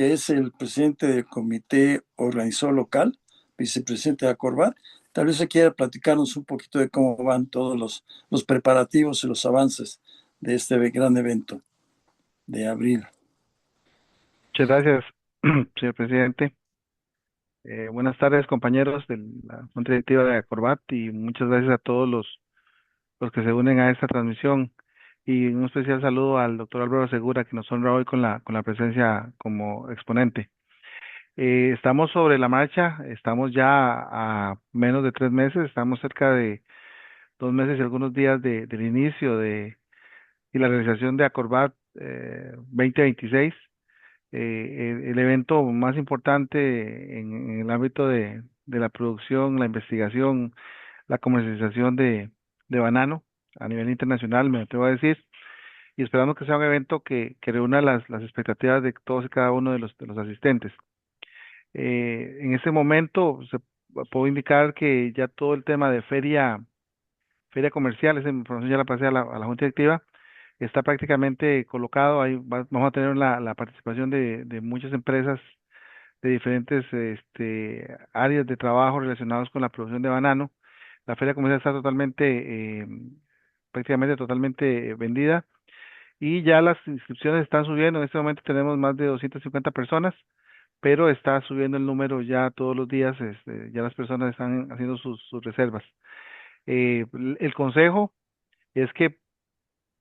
que es el presidente del comité organizador local, vicepresidente de Acorbat. Tal vez se quiera platicarnos un poquito de cómo van todos los preparativos y los avances de este gran evento de abril. Muchas gracias, señor presidente. Buenas tardes, compañeros de la Junta Directiva de Acorbat, y muchas gracias a todos los que se unen a esta transmisión. Y un especial saludo al doctor Álvaro Segura, que nos honra hoy con la presencia como exponente. Estamos sobre la marcha, estamos ya a menos de 3 meses, estamos cerca de 2 meses y algunos días del inicio y la realización de Acorbat 2026. El evento más importante en el ámbito de la producción, la investigación, la comercialización de banano a nivel internacional, me atrevo a decir, y esperamos que sea un evento que reúna las expectativas de todos y cada uno de los asistentes. En este momento puedo indicar que ya todo el tema de feria comercial, esa información ya la pasé a la Junta Directiva, está prácticamente colocado. Ahí vamos a tener la participación de muchas empresas de diferentes áreas de trabajo relacionados con la producción de banano. La feria comercial está prácticamente totalmente vendida, y ya las inscripciones están subiendo. En este momento tenemos más de 250 personas, pero está subiendo el número ya todos los días. Ya las personas están haciendo sus reservas. El consejo es que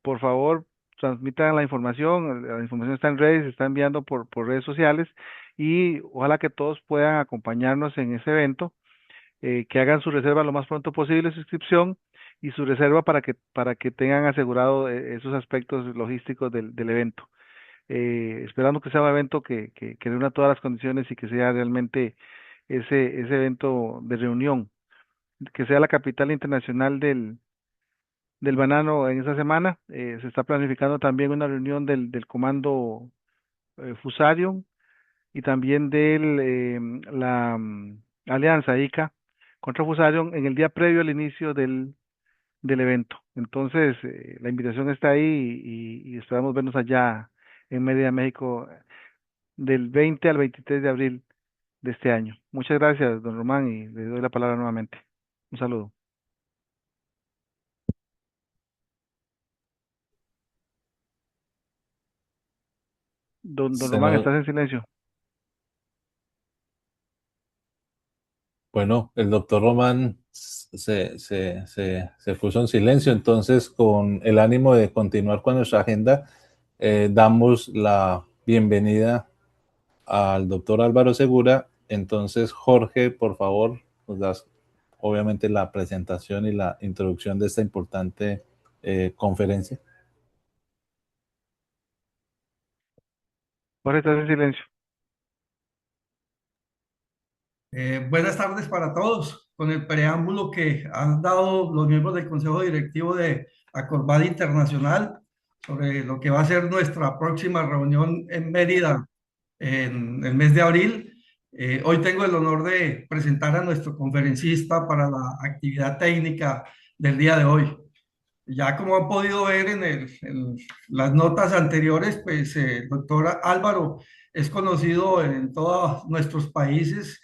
por favor transmitan la información está en redes, se está enviando por redes sociales, y ojalá que todos puedan acompañarnos en ese evento, que hagan su reserva lo más pronto posible, su inscripción y su reserva para que tengan asegurado esos aspectos logísticos del evento. Esperando que sea un evento que reúna todas las condiciones y que sea realmente ese evento de reunión, que sea la capital internacional del banano en esa semana. Se está planificando también una reunión del comando Fusarium, y también la alianza ICA contra Fusarium en el día previo al inicio del evento. Entonces, la invitación está ahí, y esperamos vernos allá en Mérida, México, del 20 al 23 de abril de este año. Muchas gracias, don Román, y le doy la palabra nuevamente. Un saludo. Don Se Román, nos- estás en silencio. bueno, el doctor Román se puso en silencio, entonces con el ánimo de continuar con nuestra agenda, damos la bienvenida al doctor Álvaro Segura. Entonces, Jorge, por favor, nos das obviamente la presentación y la introducción de esta importante conferencia. Jorge, estás en silencio. Buenas tardes para todos. Con el preámbulo que han dado los miembros del Consejo Directivo de Acorbat Internacional sobre lo que va a ser nuestra próxima reunión en Mérida en el mes de abril, hoy tengo el honor de presentar a nuestro conferencista para la actividad técnica del día de hoy. Ya como han podido ver en las notas anteriores, pues el doctor Álvaro es conocido en todos nuestros países,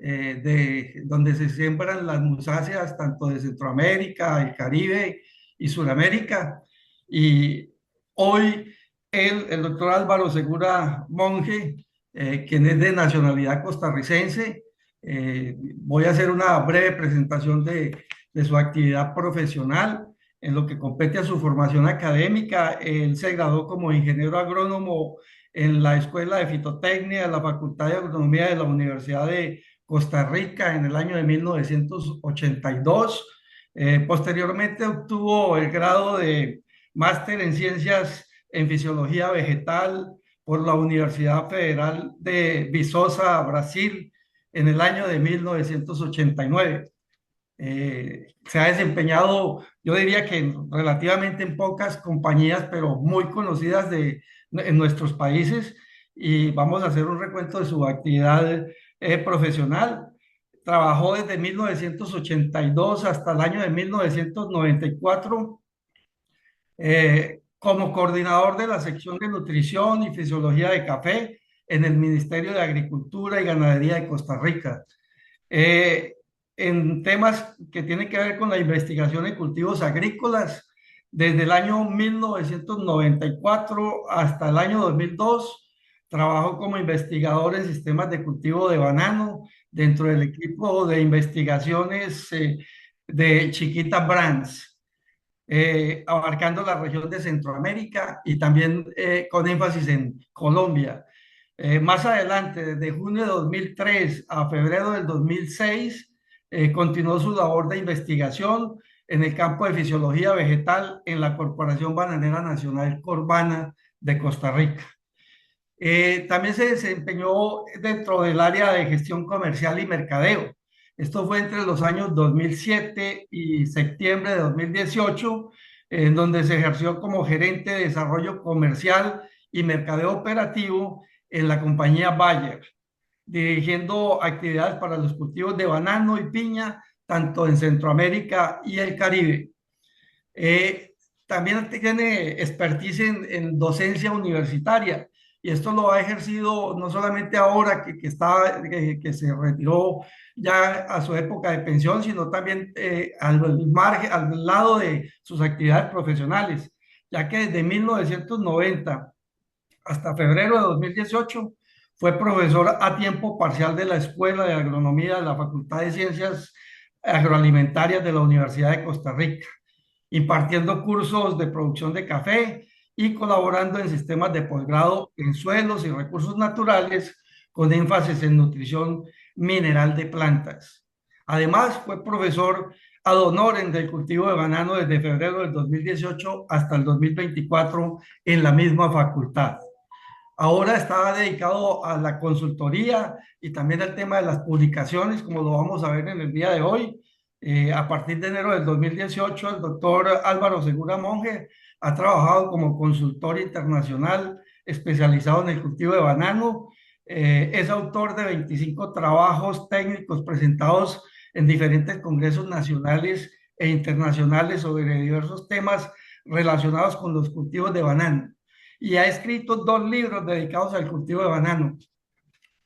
de donde se siembran las musáceas, tanto de Centroamérica, el Caribe y Sudamérica. Y hoy el doctor Álvaro Segura Monge, quien es de nacionalidad costarricense, voy a hacer una breve presentación de su actividad profesional. En lo que compete a su formación académica, él se graduó como ingeniero agrónomo en la Escuela de Fitotecnia de la Facultad de Agronomía de la Universidad de Costa Rica en el año de 1982. Posteriormente obtuvo el grado de máster en ciencias en fisiología vegetal por la Universidad Federal de Viçosa, Brasil, en el año de 1989. Se ha desempeñado, yo diría que relativamente en pocas compañías, pero muy conocidas en nuestros países, y vamos a hacer un recuento de su actividad profesional. Trabajó desde 1982 hasta el año de 1994 como coordinador de la sección de nutrición y fisiología de café en el Ministerio de Agricultura y Ganadería de Costa Rica. Eh, en temas que tienen que ver con la investigación de cultivos agrícolas, desde el año 1994 hasta el año 2002, trabajó como investigador en sistemas de cultivo de banano dentro del equipo de investigaciones de Chiquita Brands, abarcando la región de Centroamérica y también con énfasis en Colombia. Más adelante, desde junio de 2003 a febrero del 2006, continuó su labor de investigación en el campo de fisiología vegetal en la Corporación Bananera Nacional Corbana de Costa Rica. También se desempeñó dentro del área de gestión comercial y mercadeo. Esto fue entre los años 2007 y septiembre de 2018, en donde se ejerció como gerente de desarrollo comercial y mercadeo operativo en la compañía Bayer, dirigiendo actividades para los cultivos de banano y piña, tanto en Centroamérica y el Caribe. Eh, También tiene expertise en docencia universitaria y esto lo ha ejercido no solamente ahora que se retiró ya a su época de pensión, sino también al margen, al lado de sus actividades profesionales, ya que desde 1990 hasta febrero de 2018 fue profesor a tiempo parcial de la Escuela de Agronomía de la Facultad de Ciencias Agroalimentarias de la Universidad de Costa Rica, impartiendo cursos de producción de café y colaborando en sistemas de posgrado en suelos y recursos naturales con énfasis en nutrición mineral de plantas. Además, fue profesor ad honorem del cultivo de banano desde febrero del 2018 hasta el 2024 en la misma facultad. Ahora está dedicado a la consultoría y también al tema de las publicaciones, como lo vamos a ver en el día de hoy. A partir de enero del 2018, el doctor Álvaro Segura Monge ha trabajado como consultor internacional especializado en el cultivo de banano. Es autor de 25 trabajos técnicos presentados en diferentes congresos nacionales e internacionales sobre diversos temas relacionados con los cultivos de banano, y ha escrito 2 libros dedicados al cultivo de banano.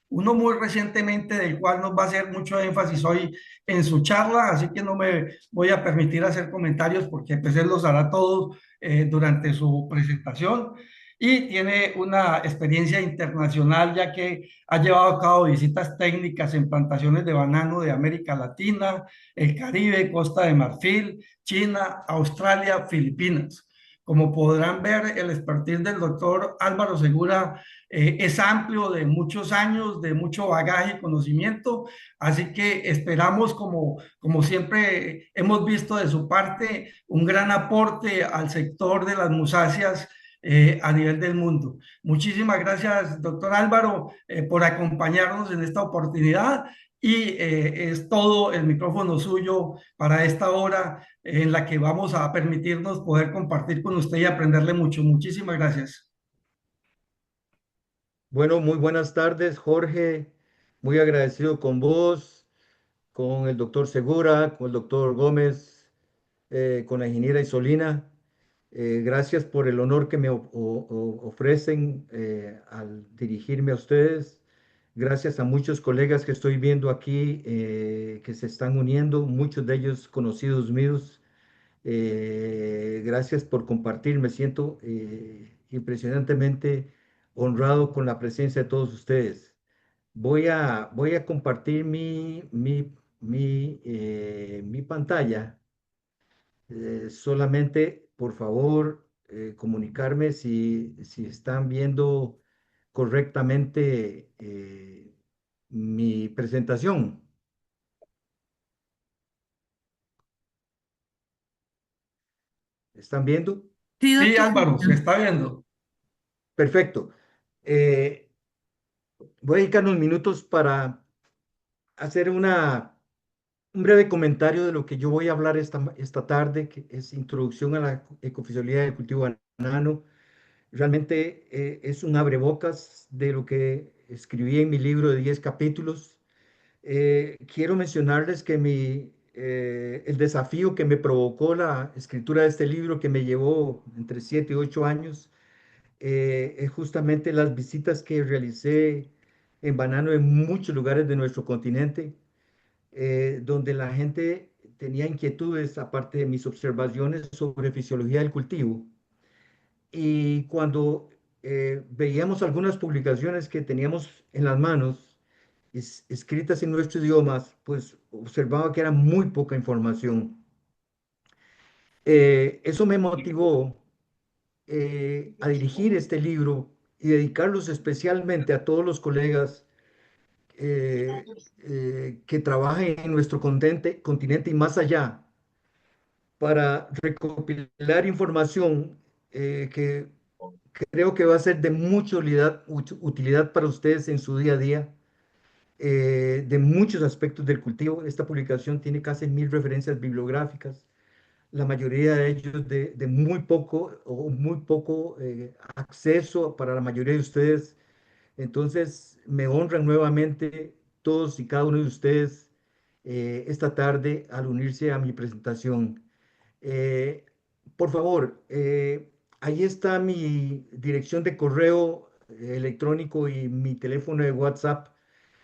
Uno muy recientemente, del cual nos va a hacer mucho énfasis hoy en su charla, así que no me voy a permitir hacer comentarios porque pues él los hará todos durante su presentación. Y tiene una experiencia internacional, ya que ha llevado a cabo visitas técnicas en plantaciones de banano de América Latina, el Caribe, Costa de Marfil, China, Australia, Filipinas. Como podrán ver, el expertise del doctor Álvaro Segura es amplio, de muchos años, de mucho bagaje y conocimiento, así que esperamos, como siempre hemos visto de su parte, un gran aporte al sector de las musáceas a nivel del mundo. Muchísimas gracias, doctor Álvaro, por acompañarnos en esta oportunidad, y es todo el micrófono suyo para esta hora en la que vamos a permitirnos poder compartir con usted y aprenderle mucho. Muchísimas gracias. Bueno, muy buenas tardes, Jorge. Muy agradecido con vos, con el doctor Segura, con el doctor Gómez, con la ingeniera Isolina. Gracias por el honor que me ofrecen al dirigirme a ustedes. Gracias a muchos colegas que estoy viendo aquí que se están uniendo, muchos de ellos conocidos míos. Gracias por compartir. Me siento impresionantemente honrado con la presencia de todos ustedes. Voy a compartir mi pantalla. Solamente, por favor, comunicarme si están viendo correctamente mi presentación. ¿Están viendo? Sí, Sí, doctor. Álvaro, se está viendo. Perfecto. Eh, Voy a dedicar unos minutos para hacer un breve comentario de lo que yo voy a hablar esta tarde, que es introducción a la ecofisiología del cultivo de banano. Realmente es un abrebocas de lo que escribí en mi libro de 10 capítulos. Quiero mencionarles que el desafío que me provocó la escritura de este libro, que me llevó entre 7 y 8 años, es justamente las visitas que realicé en banano en muchos lugares de nuestro continente, donde la gente tenía inquietudes, aparte de mis observaciones sobre fisiología del cultivo. Y cuando veíamos algunas publicaciones que teníamos en las manos, escritas en nuestros idiomas, pues observaba que era muy poca información. Eso me motivó a dirigir este libro y dedicarlos especialmente a todos los colegas que trabajan en nuestro continente y más allá, para recopilar información que creo que va a ser de mucha utilidad para ustedes en su día a día, de muchos aspectos del cultivo. Esta publicación tiene casi 1000 referencias bibliográficas, la mayoría de ellos de muy poco acceso para la mayoría de ustedes. Entonces, me honran nuevamente todos y cada uno de ustedes esta tarde al unirse a mi presentación. Eh, por favor, ahí está mi dirección de correo electrónico y mi teléfono de WhatsApp.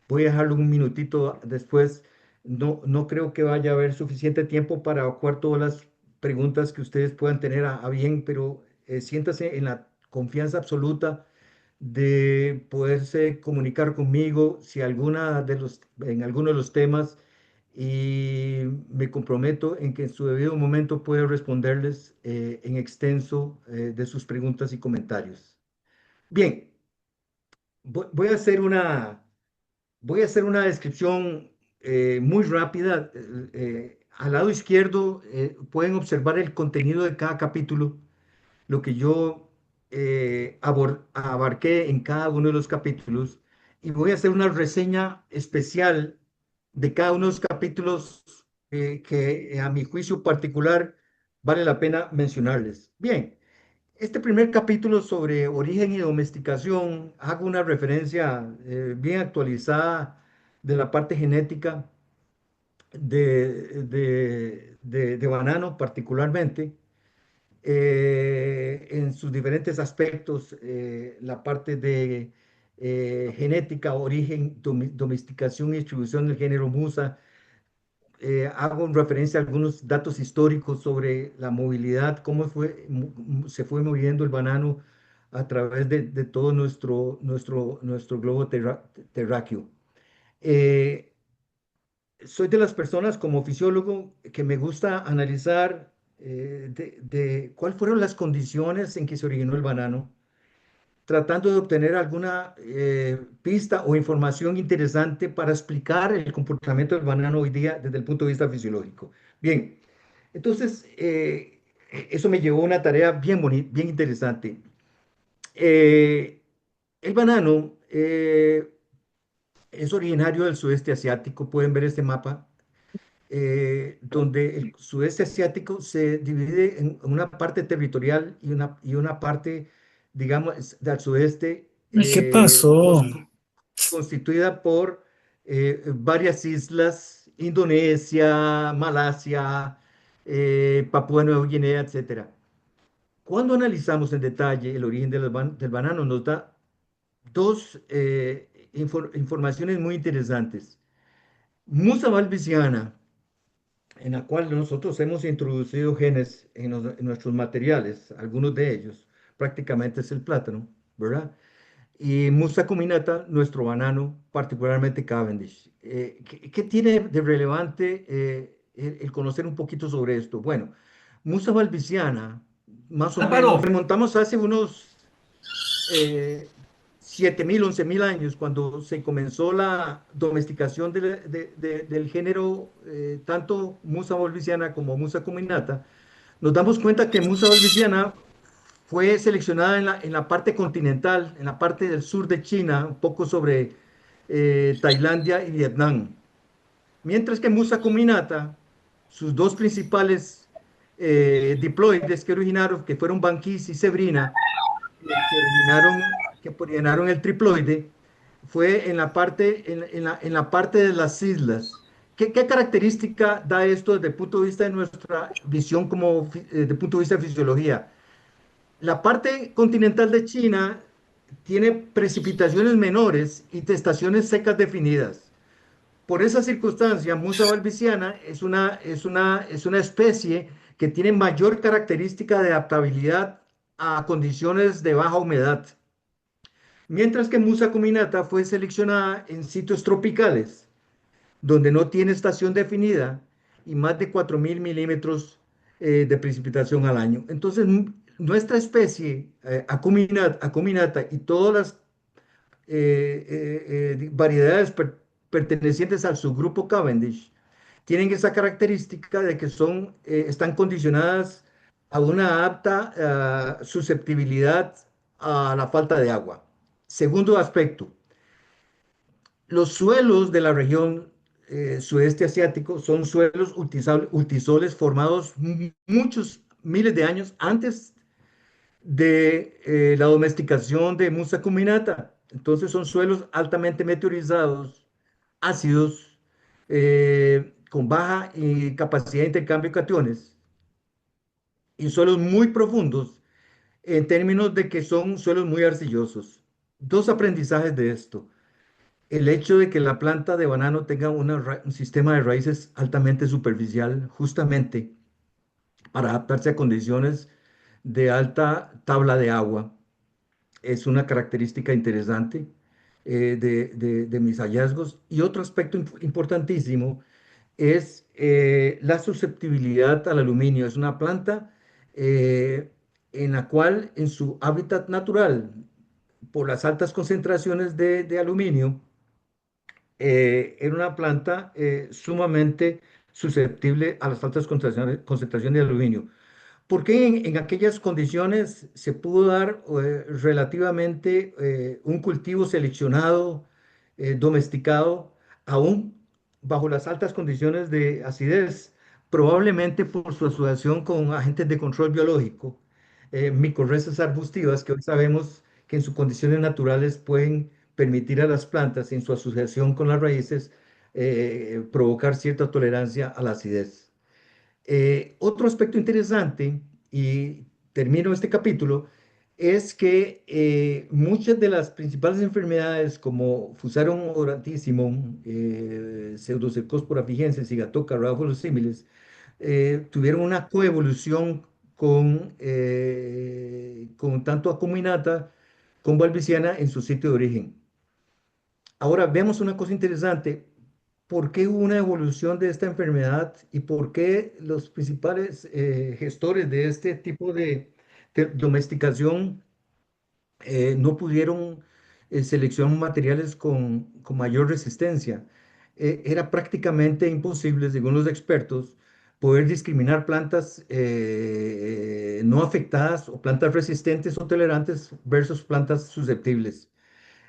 Voy a dejarlo un minutito después. No creo que vaya a haber suficiente tiempo para evacuar todas las preguntas que ustedes puedan tener a bien, pero siéntase en la confianza absoluta de poderse comunicar conmigo si en alguno de los temas, y me comprometo en que en su debido momento puedo responderles en extenso de sus preguntas y comentarios. Bien, voy a hacer una descripción muy rápida. Al lado izquierdo pueden observar el contenido de cada capítulo, lo que yo abarqué en cada uno de los capítulos, y voy a hacer una reseña especial de cada uno de los capítulos que a mi juicio particular vale la pena mencionarles. Bien, este primer capítulo sobre origen y domesticación, hago una referencia bien actualizada de la parte genética de banano particularmente, en sus diferentes aspectos, la parte de genética, origen, domesticación y distribución del género Musa. Hago en referencia a algunos datos históricos sobre la movilidad, cómo se fue moviendo el banano a través de todo nuestro globo terráqueo. Eh, Soy de las personas como fisiólogo que me gusta analizar de cuáles fueron las condiciones en que se originó el banano, tratando de obtener alguna pista o información interesante para explicar el comportamiento del banano hoy día desde el punto de vista fisiológico. Bien, entonces eso me llevó a una tarea bien interesante. El banano es originario del sudeste asiático. Pueden ver este mapa donde el sudeste asiático se divide en una parte territorial y una parte, digamos, del sudeste, ¿Qué pasó? constituida por varias islas: Indonesia, Malasia, Papúa Nueva Guinea, etcétera. Cuando analizamos en detalle el origen del banano, nos da dos informaciones muy interesantes. Musa valvisiana, en la cual nosotros hemos introducido genes en nuestros materiales, algunos de ellos, prácticamente es el plátano, ¿verdad? Y Musa cuminata, nuestro banano, particularmente Cavendish. ¿Qué tiene de relevante el conocer un poquito sobre esto? Bueno, Musa valvisiana, más o menos, Álvaro, remontamos hace unos 7.000, 11.000 años, cuando se comenzó la domesticación del género, tanto Musa volvisiana como Musa cuminata. Nos damos cuenta que Musa volvisiana fue seleccionada en la parte continental, en la parte del sur de China, un poco sobre Tailandia y Vietnam. Mientras que Musa cuminata, sus dos principales diploides que fueron Banquise y Sebrina, que originaron el triploide, fue en la parte de las islas. ¿Qué característica da esto desde el punto de vista de nuestra visión desde el punto de vista de fisiología? La parte continental de China tiene precipitaciones menores y de estaciones secas definidas. Por esa circunstancia, Musa balbisiana es una especie que tiene mayor característica de adaptabilidad a condiciones de baja humedad, mientras que Musa cuminata fue seleccionada en sitios tropicales, donde no tiene estación definida y más de 4.000 milímetros de precipitación al año. Entonces, nuestra especie, acuminata, y todas las variedades pertenecientes al subgrupo Cavendish tienen esa característica de que están condicionadas a una alta susceptibilidad a la falta de agua. Segundo aspecto, los suelos de la región sudeste asiático son suelos ultisoles formados muchos miles de años antes de la domesticación de Musa cuminata. Entonces son suelos altamente meteorizados, ácidos, con baja capacidad de intercambio de cationes y suelos muy profundos en términos de que son suelos muy arcillosos. Dos aprendizajes de esto. El hecho de que la planta de banano tenga un sistema de raíces altamente superficial, justamente para adaptarse a condiciones de alta tabla de agua, es una característica interesante de mis hallazgos. Y otro aspecto importantísimo es la susceptibilidad al aluminio. Es una planta en la cual en su hábitat natural, por las altas concentraciones de aluminio, era una planta sumamente susceptible a las altas concentraciones de aluminio. Porque en aquellas condiciones se pudo dar relativamente un cultivo seleccionado, domesticado, aún bajo las altas condiciones de acidez, probablemente por su asociación con agentes de control biológico, micorrizas arbustivas, que hoy sabemos que en sus condiciones naturales pueden permitir a las plantas, en su asociación con las raíces, provocar cierta tolerancia a la acidez. Otro aspecto interesante, y termino este capítulo, es que muchas de las principales enfermedades como Fusarium orantissimum, Pseudocercospora pigensis y Gatoca los símiles tuvieron una coevolución con tanto acuminata como balbisiana en su sitio de origen. Ahora vemos una cosa interesante. ¿Por qué hubo una evolución de esta enfermedad y por qué los principales gestores de este tipo de domesticación no pudieron seleccionar materiales con mayor resistencia? Era prácticamente imposible, según los expertos, poder discriminar plantas no afectadas o plantas resistentes o tolerantes versus plantas susceptibles.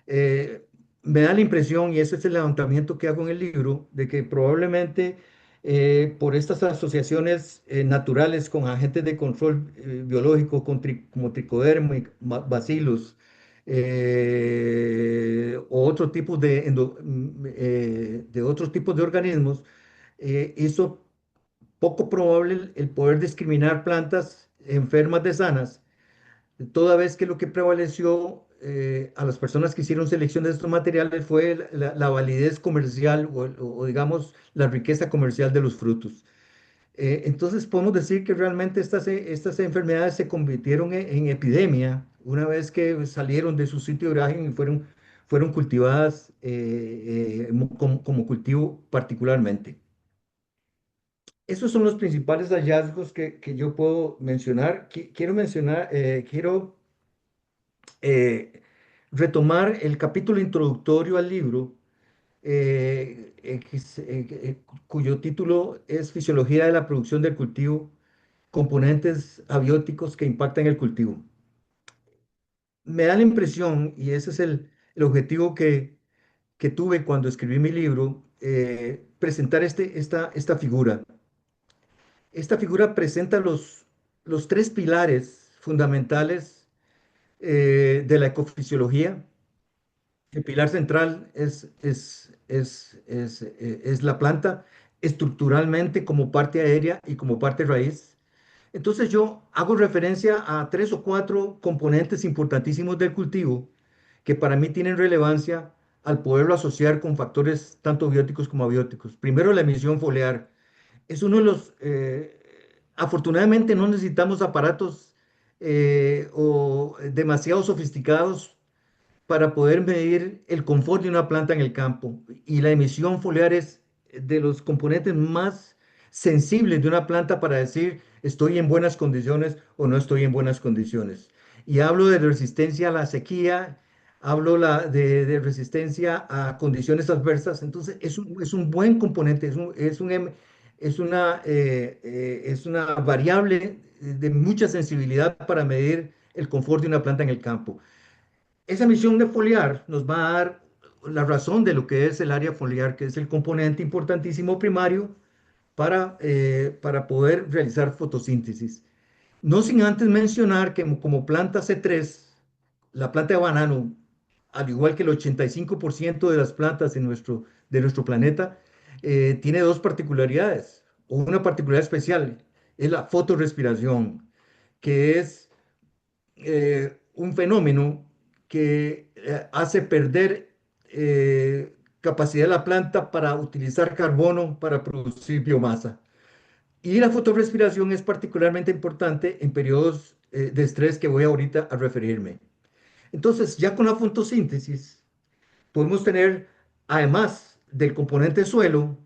eh, Me da la impresión, y ese es el levantamiento que hago en el libro, de que probablemente por estas asociaciones naturales con agentes de control biológico como tricoderma y bacillus, o otro tipo de otros tipos de organismos, hizo poco probable el poder discriminar plantas enfermas de sanas, toda vez que lo que prevaleció a las personas que hicieron selección de estos materiales fue la validez comercial o, digamos, la riqueza comercial de los frutos. Entonces podemos decir que realmente estas enfermedades se convirtieron en epidemia una vez que salieron de su sitio de origen y fueron cultivadas como cultivo particularmente. Esos son los principales hallazgos que yo puedo mencionar. Quiero eh, retomar el capítulo introductorio al libro, cuyo título es Fisiología de la producción del cultivo, componentes abióticos que impactan el cultivo. Me da la impresión, y ese es el objetivo que tuve cuando escribí mi libro, presentar esta figura. Esta figura presenta los tres pilares fundamentales de la ecofisiología. El pilar central es la planta estructuralmente como parte aérea y como parte raíz. Entonces yo hago referencia a tres o cuatro componentes importantísimos del cultivo que para mí tienen relevancia al poderlo asociar con factores tanto bióticos como abióticos. Primero, la emisión foliar. Es uno de los, afortunadamente no necesitamos aparatos o demasiado sofisticados para poder medir el confort de una planta en el campo. Y la emisión foliar es de los componentes más sensibles de una planta para decir estoy en buenas condiciones o no estoy en buenas condiciones. Y hablo de resistencia a la sequía, hablo de resistencia a condiciones adversas. Entonces es un buen componente, es una variable de mucha sensibilidad para medir el confort de una planta en el campo. Esa emisión de foliar nos va a dar la razón de lo que es el área foliar, que es el componente importantísimo primario para poder realizar fotosíntesis. No sin antes mencionar que como planta C3, la planta de banano, al igual que el 85% de las plantas de nuestro planeta, tiene dos particularidades, o una particularidad especial, es la fotorrespiración, que es un fenómeno que hace perder capacidad de la planta para utilizar carbono para producir biomasa. Y la fotorrespiración es particularmente importante en periodos de estrés que voy ahorita a referirme. Entonces, ya con la fotosíntesis, podemos tener, además del componente suelo,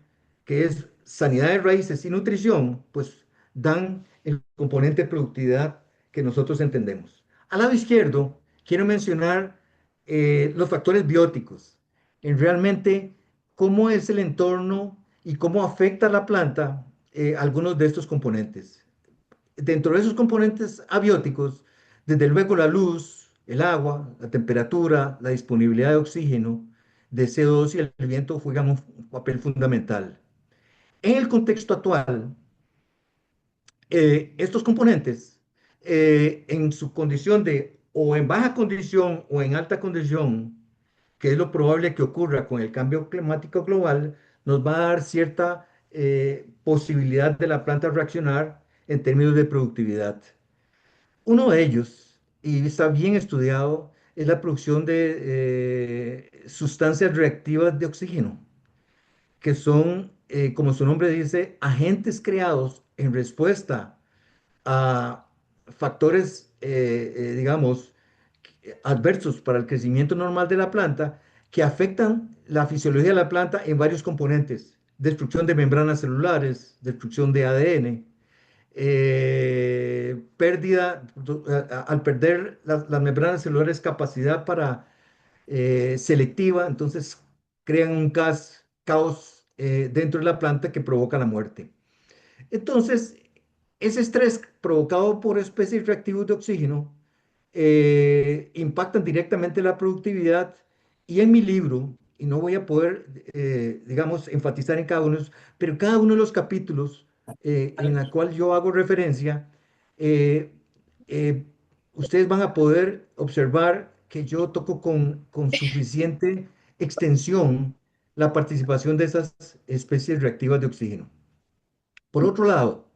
que es sanidad de raíces y nutrición, pues dan el componente productividad que nosotros entendemos. Al lado izquierdo, quiero mencionar los factores bióticos, en realmente cómo es el entorno y cómo afecta a la planta algunos de estos componentes. Dentro de esos componentes abióticos, desde luego la luz, el agua, la temperatura, la disponibilidad de oxígeno, de CO2 y el viento juegan un papel fundamental. En el contexto actual, estos componentes, en su condición de o en baja condición o en alta condición, que es lo probable que ocurra con el cambio climático global, nos va a dar cierta posibilidad de la planta reaccionar en términos de productividad. Uno de ellos, y está bien estudiado, es la producción de sustancias reactivas de oxígeno, que son, como su nombre dice, agentes creados en respuesta a factores, digamos, adversos para el crecimiento normal de la planta, que afectan la fisiología de la planta en varios componentes. Destrucción de membranas celulares, destrucción de ADN, pérdida, al perder las membranas celulares capacidad para selectiva, entonces crean un caos dentro de la planta que provoca la muerte. Entonces, ese estrés provocado por especies reactivos de oxígeno impactan directamente la productividad y en mi libro, y no voy a poder, digamos, enfatizar en cada uno, pero cada uno de los capítulos en la cual yo hago referencia, eh, eh, ustedes van a poder observar que yo toco con suficiente extensión la participación de esas especies reactivas de oxígeno. Por otro lado,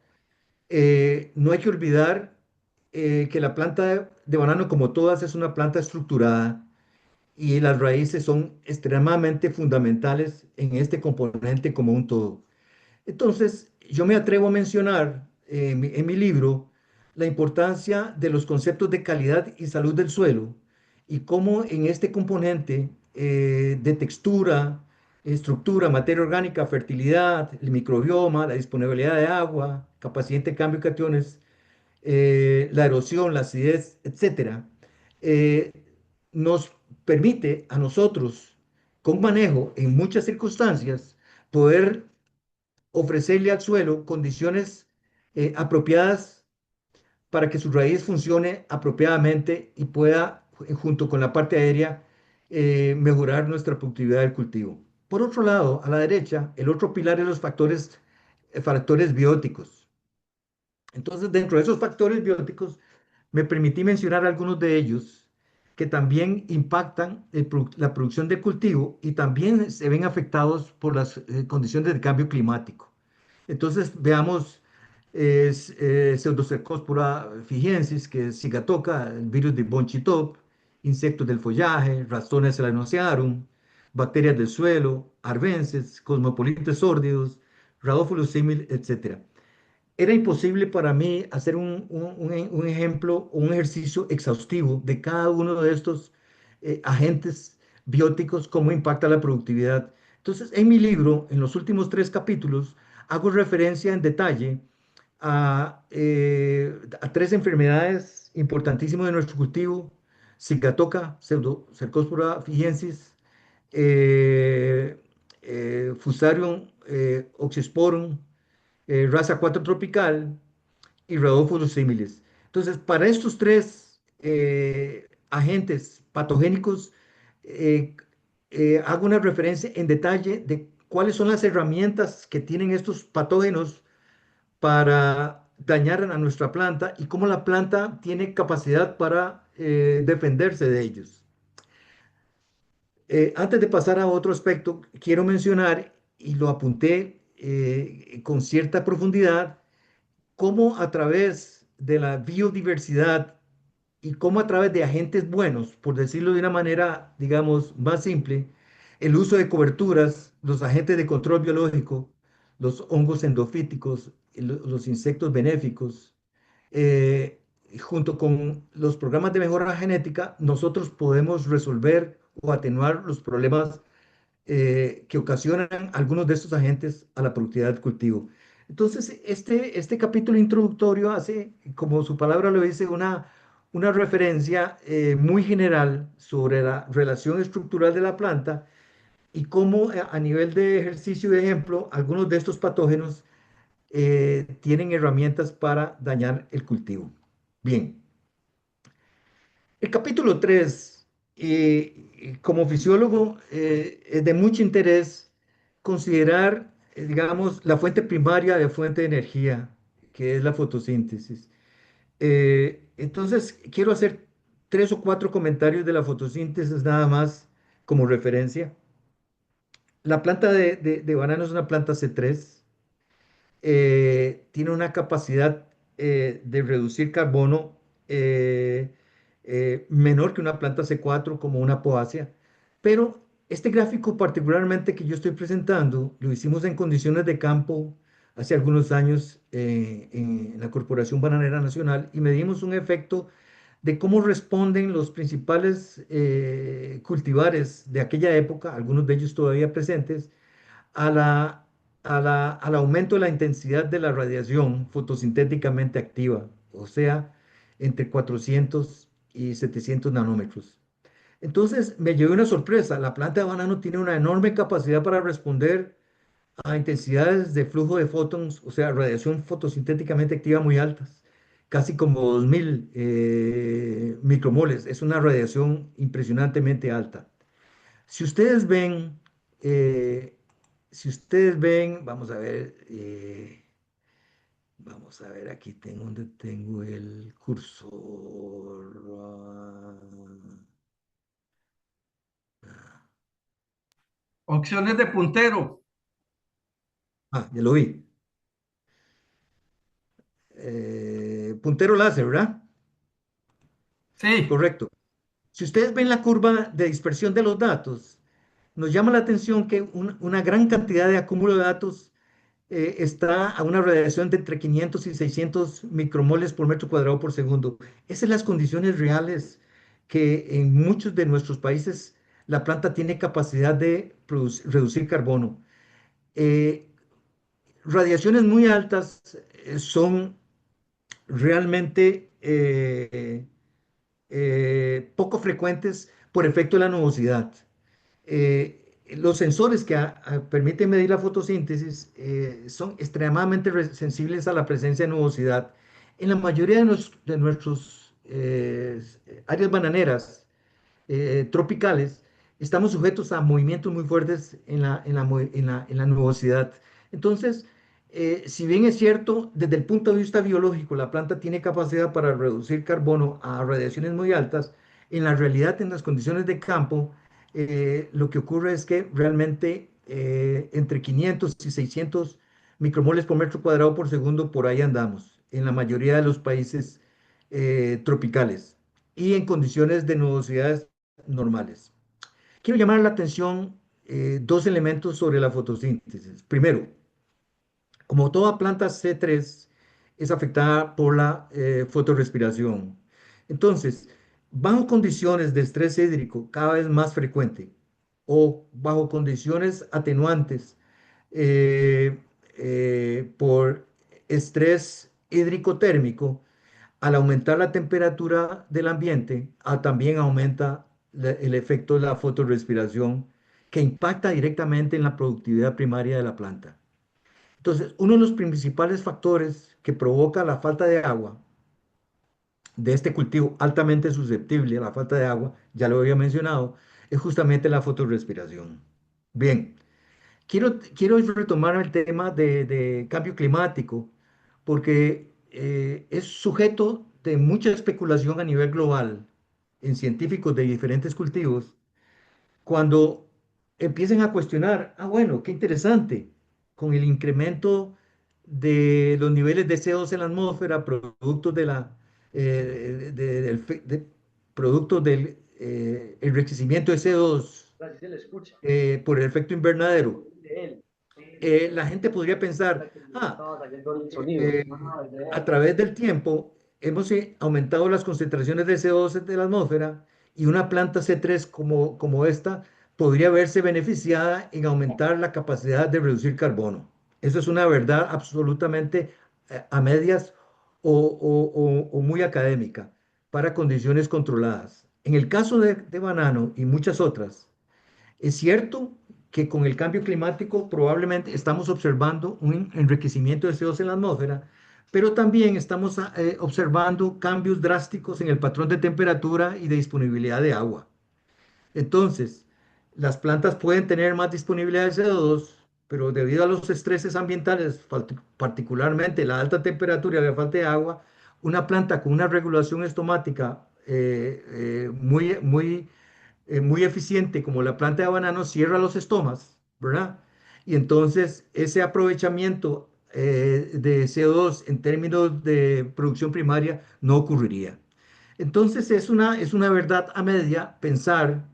no hay que olvidar que la planta de banano, como todas, es una planta estructurada y las raíces son extremadamente fundamentales en este componente como un todo. Entonces, yo me atrevo a mencionar en mi libro la importancia de los conceptos de calidad y salud del suelo y cómo en este componente de textura, estructura, materia orgánica, fertilidad, el microbioma, la disponibilidad de agua, capacidad de intercambio de cationes, la erosión, la acidez, etcétera, eh, nos permite a nosotros, con manejo en muchas circunstancias, poder ofrecerle al suelo condiciones apropiadas para que su raíz funcione apropiadamente y pueda, junto con la parte aérea, mejorar nuestra productividad del cultivo. Por otro lado, a la derecha, el otro pilar es los factores bióticos. Entonces, dentro de esos factores bióticos, me permití mencionar algunos de ellos que también impactan la producción de cultivo y también se ven afectados por las condiciones de cambio climático. Entonces, veamos es Pseudocercospora fijensis, que es cigatoca, el virus de von Chitop, insectos del follaje, ratones Selenocearum, bacterias del suelo, arbences, cosmopolitas sórdidos, Rhadophilus simil, etcétera. Era imposible para mí hacer un ejemplo o un ejercicio exhaustivo de cada uno de estos agentes bióticos, cómo impacta la productividad. Entonces, en mi libro, en los últimos 3 capítulos, hago referencia en detalle a 3 enfermedades importantísimas de nuestro cultivo: Sigatoka, Pseudocercospora fijensis, eh, Fusarium oxysporum, raza 4 tropical y Rhodophyllus similis. Entonces, para estos 3 agentes patogénicos, eh, hago una referencia en detalle de cuáles son las herramientas que tienen estos patógenos para dañar a nuestra planta y cómo la planta tiene capacidad para defenderse de ellos. Antes de pasar a otro aspecto, quiero mencionar, y lo apunté con cierta profundidad, cómo a través de la biodiversidad y cómo a través de agentes buenos, por decirlo de una manera, digamos, más simple, el uso de coberturas, los agentes de control biológico, los hongos endofíticos, los insectos benéficos, eh, junto con los programas de mejora genética, nosotros podemos resolver o atenuar los problemas que ocasionan algunos de estos agentes a la productividad del cultivo. Entonces, este capítulo introductorio hace, como su palabra lo dice, una referencia muy general sobre la relación estructural de la planta y cómo a nivel de ejercicio de ejemplo, algunos de estos patógenos tienen herramientas para dañar el cultivo. Bien, el capítulo 3, como fisiólogo, es de mucho interés considerar, digamos, la fuente primaria de fuente de energía, que es la fotosíntesis. Entonces, quiero hacer 3 o 4 comentarios de la fotosíntesis nada más como referencia. La planta de banano es una planta C3, tiene una capacidad de reducir carbono menor que una planta C4 como una poácea, pero este gráfico particularmente que yo estoy presentando lo hicimos en condiciones de campo hace algunos años en la Corporación Bananera Nacional y medimos un efecto de cómo responden los principales cultivares de aquella época, algunos de ellos todavía presentes, a al aumento de la intensidad de la radiación fotosintéticamente activa, o sea, entre 400 y 700 nanómetros. Entonces me llevé una sorpresa. La planta de banano tiene una enorme capacidad para responder a intensidades de flujo de fotons, o sea, radiación fotosintéticamente activa muy altas, casi como 2000 micromoles. Es una radiación impresionantemente alta. Si ustedes ven, eh, vamos a ver, aquí tengo donde tengo el cursor. Opciones de puntero. Ya lo vi. Puntero láser, ¿verdad? Sí, Correcto. Si ustedes ven la curva de dispersión de los datos, nos llama la atención que una gran cantidad de acúmulo de datos está a una radiación de entre 500 y 600 micromoles por metro cuadrado por segundo. Esas son las condiciones reales que en muchos de nuestros países la planta tiene capacidad de reducir carbono. Eh, Radiaciones muy altas son realmente poco frecuentes por efecto de la nubosidad. Los sensores que permiten medir la fotosíntesis son extremadamente sensibles a la presencia de nubosidad. En la mayoría de nuestros áreas bananeras tropicales, estamos sujetos a movimientos muy fuertes en la nubosidad. Entonces, si bien es cierto, desde el punto de vista biológico, la planta tiene capacidad para reducir carbono a radiaciones muy altas, en la realidad, en las condiciones de campo, lo que ocurre es que realmente entre 500 y 600 micromoles por metro cuadrado por segundo, por ahí andamos, en la mayoría de los países tropicales y en condiciones de nubosidades normales. Quiero llamar la atención dos elementos sobre la fotosíntesis. Primero, como toda planta C3 es afectada por la fotorrespiración. Entonces, bajo condiciones de estrés hídrico cada vez más frecuente o bajo condiciones atenuantes eh, por estrés hídrico térmico, al aumentar la temperatura del ambiente, también aumenta el efecto de la fotorrespiración que impacta directamente en la productividad primaria de la planta. Entonces, uno de los principales factores que provoca la falta de agua de este cultivo altamente susceptible a la falta de agua, ya lo había mencionado, es justamente la fotorrespiración. Bien, quiero retomar el tema de cambio climático, porque es sujeto de mucha especulación a nivel global en científicos de diferentes cultivos cuando empiecen a cuestionar, bueno, qué interesante, con el incremento de los niveles de CO2 en la atmósfera, productos de productos del enriquecimiento de CO2 por el efecto invernadero, la gente podría pensar, eh, a través del tiempo hemos aumentado las concentraciones de CO2 de la atmósfera y una planta C3 como esta podría verse beneficiada en aumentar la capacidad de reducir carbono. Eso es una verdad absolutamente a medias o muy académica para condiciones controladas. En el caso de banano y muchas otras, es cierto que con el cambio climático probablemente estamos observando un enriquecimiento de CO2 en la atmósfera, pero también estamos observando cambios drásticos en el patrón de temperatura y de disponibilidad de agua. Entonces, las plantas pueden tener más disponibilidad de CO2, pero debido a los estreses ambientales, particularmente la alta temperatura y la falta de agua, una planta con una regulación estomática muy eficiente, como la planta de banano, cierra los estomas, ¿verdad? Y entonces ese aprovechamiento de CO2 en términos de producción primaria no ocurriría. Entonces es una verdad a media pensar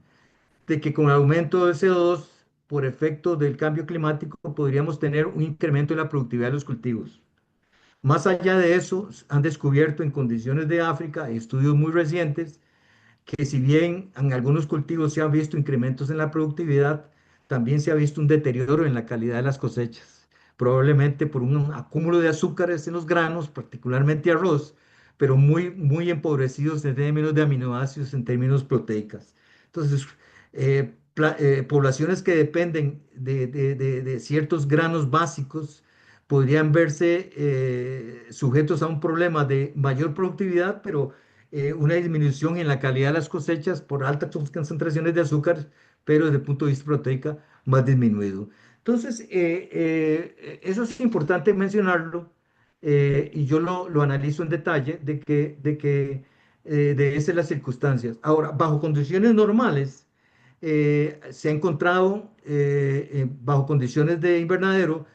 de que con el aumento de CO2 por efecto del cambio climático podríamos tener un incremento en la productividad de los cultivos. Más allá de eso, han descubierto en condiciones de África, estudios muy recientes, que si bien en algunos cultivos se han visto incrementos en la productividad, también se ha visto un deterioro en la calidad de las cosechas, probablemente por un acúmulo de azúcares en los granos, particularmente arroz, pero muy, muy empobrecidos en términos de aminoácidos, en términos proteicas. Entonces, poblaciones que dependen de ciertos granos básicos podrían verse sujetos a un problema de mayor productividad, pero una disminución en la calidad de las cosechas por altas concentraciones de azúcar, pero desde el punto de vista proteica más disminuido. Entonces, eso es importante mencionarlo y yo lo analizo en detalle de esas las circunstancias. Ahora, bajo condiciones normales, se ha encontrado, bajo condiciones de invernadero,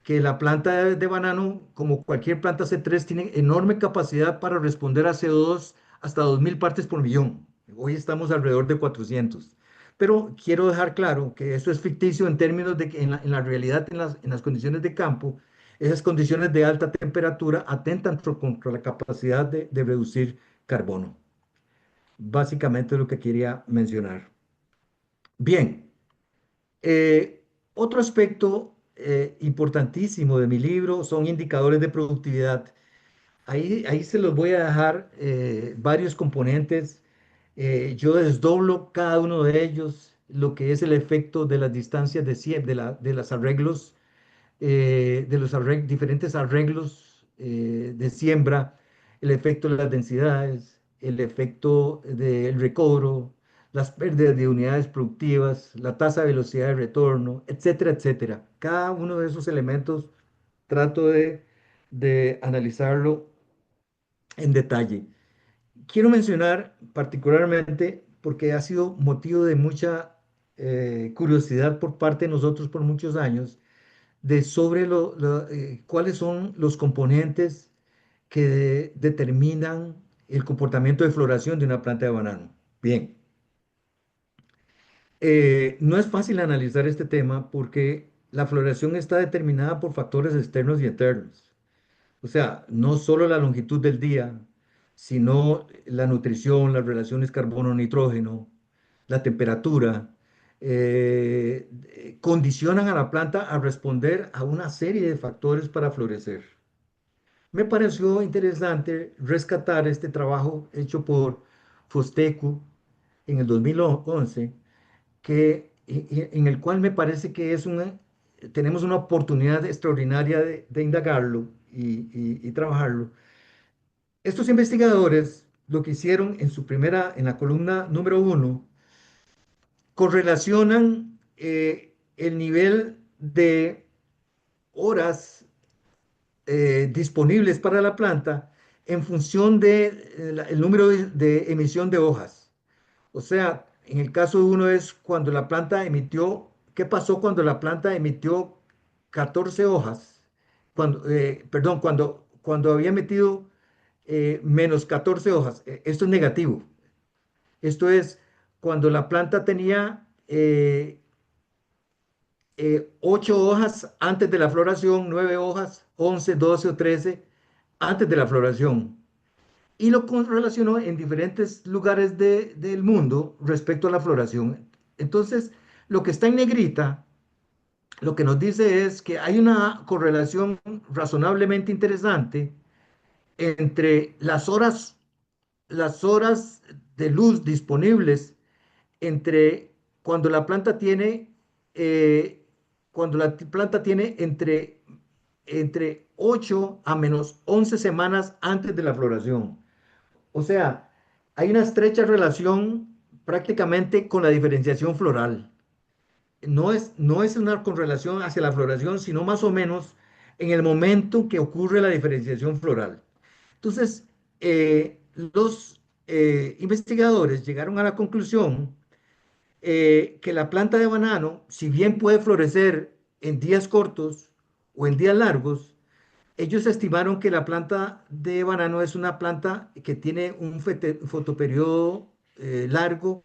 que la planta de banano, como cualquier planta C3, tiene enorme capacidad para responder a CO2 hasta 2000 partes por millón. Hoy estamos alrededor de 400. Pero quiero dejar claro que eso es ficticio en términos de que en la realidad, en las condiciones de campo, esas condiciones de alta temperatura atentan contra la capacidad de reducir carbono. Básicamente es lo que quería mencionar. Bien, otro aspecto importantísimo de mi libro son indicadores de productividad. Ahí se los voy a dejar varios componentes. Yo desdoblo cada uno de ellos, lo que es el efecto de las distancias de los arreglos, diferentes arreglos de siembra, el efecto de las densidades, el efecto del recobro, las pérdidas de unidades productivas, la tasa de velocidad de retorno, etcétera, etcétera. Cada uno de esos elementos trato de analizarlo en detalle. Quiero mencionar particularmente, porque ha sido motivo de mucha curiosidad por parte de nosotros por muchos años, de sobre cuáles son los componentes que determinan el comportamiento de floración de una planta de banano. Bien, no es fácil analizar este tema porque la floración está determinada por factores externos y internos. O sea, no solo la longitud del día, sino la nutrición, las relaciones carbono-nitrógeno, la temperatura, condicionan a la planta a responder a una serie de factores para florecer. Me pareció interesante rescatar este trabajo hecho por Fostecu en el 2011, en el cual me parece que tenemos una oportunidad extraordinaria de indagarlo y trabajarlo. Estos investigadores lo que hicieron en la columna número 1, correlacionan el nivel de horas disponibles para la planta en función del número de emisión de hojas. O sea, en el caso uno es cuando la planta emitió, ¿qué pasó cuando la planta emitió 14 hojas? Perdón, cuando había emitido menos 14 hojas. Esto es negativo. Esto es cuando la planta tenía 8 hojas antes de la floración, 9 hojas, 11, 12 o 13 antes de la floración. Y lo relacionó en diferentes lugares del mundo respecto a la floración. Entonces, lo que está en negrita, lo que nos dice es que hay una correlación razonablemente interesante entre las horas de luz disponibles entre cuando la planta tiene, eh, cuando la planta tiene entre 8 a menos 11 semanas antes de la floración. O sea, hay una estrecha relación prácticamente con la diferenciación floral. No es una correlación hacia la floración, sino más o menos en el momento que ocurre la diferenciación floral. Entonces, los investigadores llegaron a la conclusión que la planta de banano, si bien puede florecer en días cortos o en días largos, ellos estimaron que la planta de banano es una planta que tiene un fotoperiodo largo,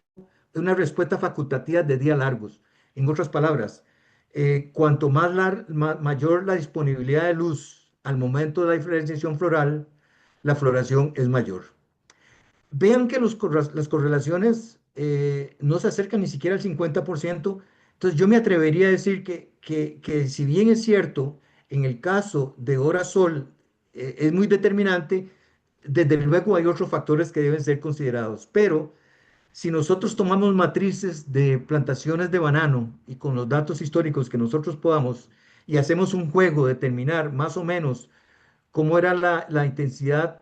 una respuesta facultativa de días largos. En otras palabras, cuanto mayor la disponibilidad de luz al momento de la diferenciación floral, la floración es mayor. Vean que las correlaciones no se acercan ni siquiera al 50%. Entonces yo me atrevería a decir que si bien es cierto, en el caso de hora sol es muy determinante, desde luego hay otros factores que deben ser considerados. Pero si nosotros tomamos matrices de plantaciones de banano y con los datos históricos que nosotros podamos y hacemos un juego de determinar más o menos cómo era la intensidad,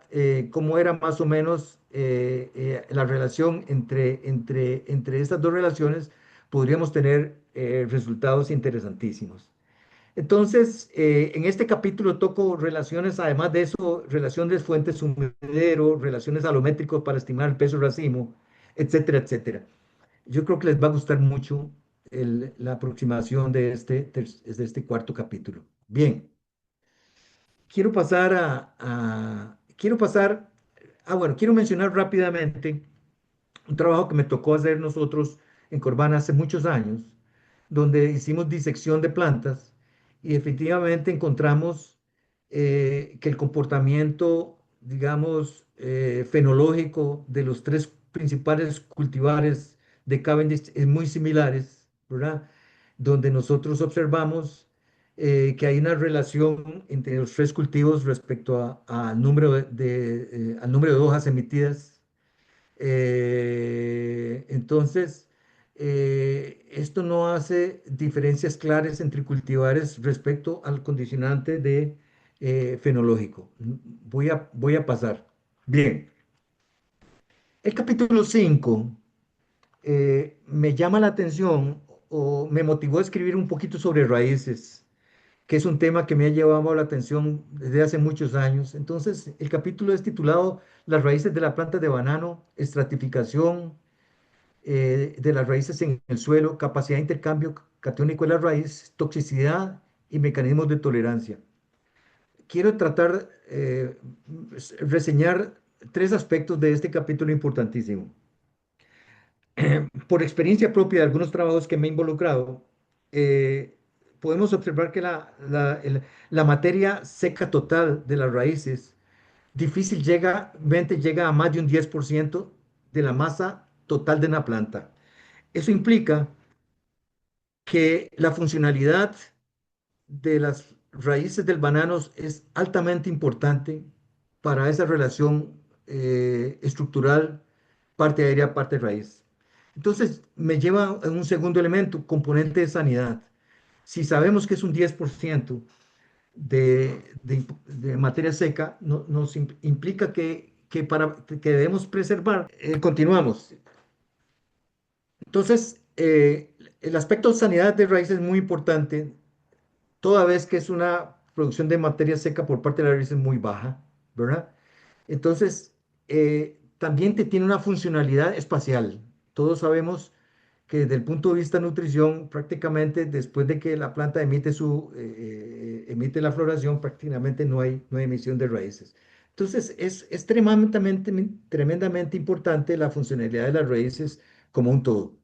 cómo era más o menos la relación entre estas dos relaciones, podríamos tener resultados interesantísimos. Entonces, en este capítulo toco relaciones, además de eso, relaciones fuentes-sumidero, relaciones alométricos para estimar el peso racimo, etcétera, etcétera. Yo creo que les va a gustar mucho la aproximación de este cuarto capítulo. Bien. Quiero mencionar rápidamente un trabajo que me tocó hacer nosotros en Corvana hace muchos años, donde hicimos disección de plantas y efectivamente encontramos que el comportamiento, digamos, fenológico de los tres principales cultivares de Cavendish es muy similares, ¿verdad? Donde nosotros observamos que hay una relación entre los tres cultivos respecto al número al número de hojas emitidas. Entonces, esto no hace diferencias claras entre cultivares respecto al condicionante fenológico. Voy a pasar. Bien, el capítulo 5 me llama la atención o me motivó a escribir un poquito sobre raíces, que es un tema que me ha llevado la atención desde hace muchos años. Entonces, el capítulo es titulado Las raíces de la planta de banano, estratificación de las raíces en el suelo, capacidad de intercambio catiónico de la raíz, toxicidad y mecanismos de tolerancia. Quiero tratar, reseñar tres aspectos de este capítulo importantísimo. Por experiencia propia de algunos trabajos que me he involucrado, podemos observar que la materia seca total de las raíces llega a más de un 10% de la masa total de una planta. Eso implica que la funcionalidad de las raíces del banano es altamente importante para esa relación estructural parte aérea, parte raíz. Entonces, me lleva a un segundo elemento, componente de sanidad. Si sabemos que es un 10% de materia seca, nos implica que debemos preservar. Continuamos. Entonces, el aspecto de sanidad de raíz es muy importante, toda vez que es una producción de materia seca por parte de la raíz es muy baja, ¿verdad? Entonces, también tiene una funcionalidad espacial. Todos sabemos que desde el punto de vista de nutrición, prácticamente después de que la planta emite la floración, prácticamente no hay emisión de raíces. Entonces, es tremendamente importante la funcionalidad de las raíces como un todo.